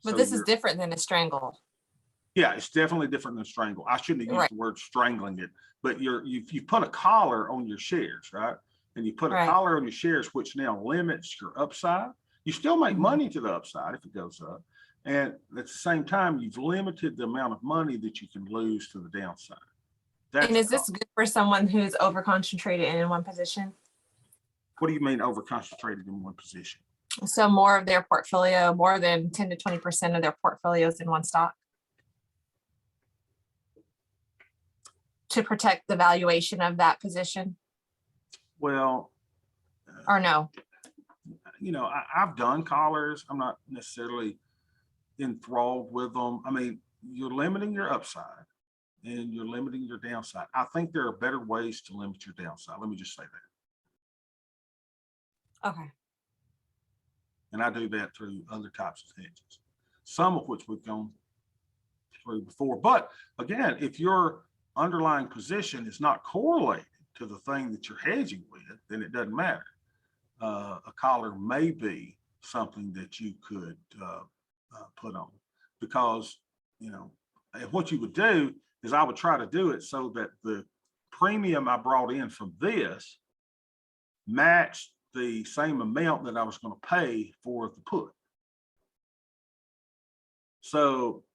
But So this is you're- different than a strangle. Yeah, it's definitely different than strangle. I shouldn't have used Right. the word strangling it, but you put a collar on your shares, right? And you put a Right. collar on your shares, which now limits your upside. You still make Mhm. money to the upside if it goes up. And at the same time, you've limited the amount of money that you can lose to the downside. That's And is the this collar. good for someone who's over concentrated in one position? What do you mean over concentrated in one position? So more of their portfolio, more than 10 to 20% of their portfolios in one stock? To protect the valuation of that position, Well, or no? I've done collars. I'm not necessarily enthralled with them. I mean, you're limiting your upside and you're limiting your downside. I think there are better ways to limit your downside. Let me just say that. Okay. And I do that through other types of hedges, some of which we've gone through before. But again, if your underlying position is not correlated to the thing that you're hedging with, then it doesn't matter. A collar may be something that you could put on, because and what you would do is I would try to do it so that the premium I brought in from this matched the same amount that I was going to pay for the put. So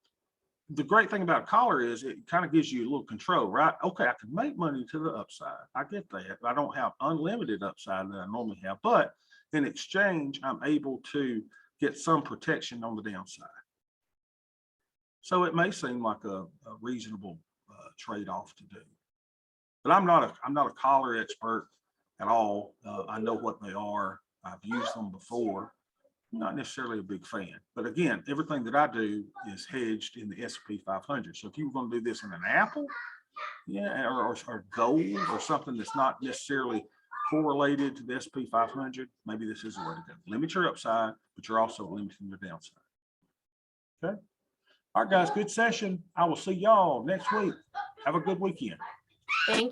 the great thing about a collar is it kind of gives you a little control, right? Okay, I can make money to the upside. I get that. I don't have unlimited upside that I normally have, but in exchange, I'm able to get some protection on the downside. So it may seem like a reasonable trade-off to do. But I'm not a collar expert at all. I know what they are. I've used them before. Not necessarily a big fan, but again, everything that I do is hedged in the S&P 500. So if you were going to do this in an Apple, yeah, or gold or something that's not necessarily correlated to the S&P 500, maybe this is the way to go. Limit your upside, but you're also limiting your downside. Okay. All right, guys, good session. I will see y'all next week. Have a good weekend. Thank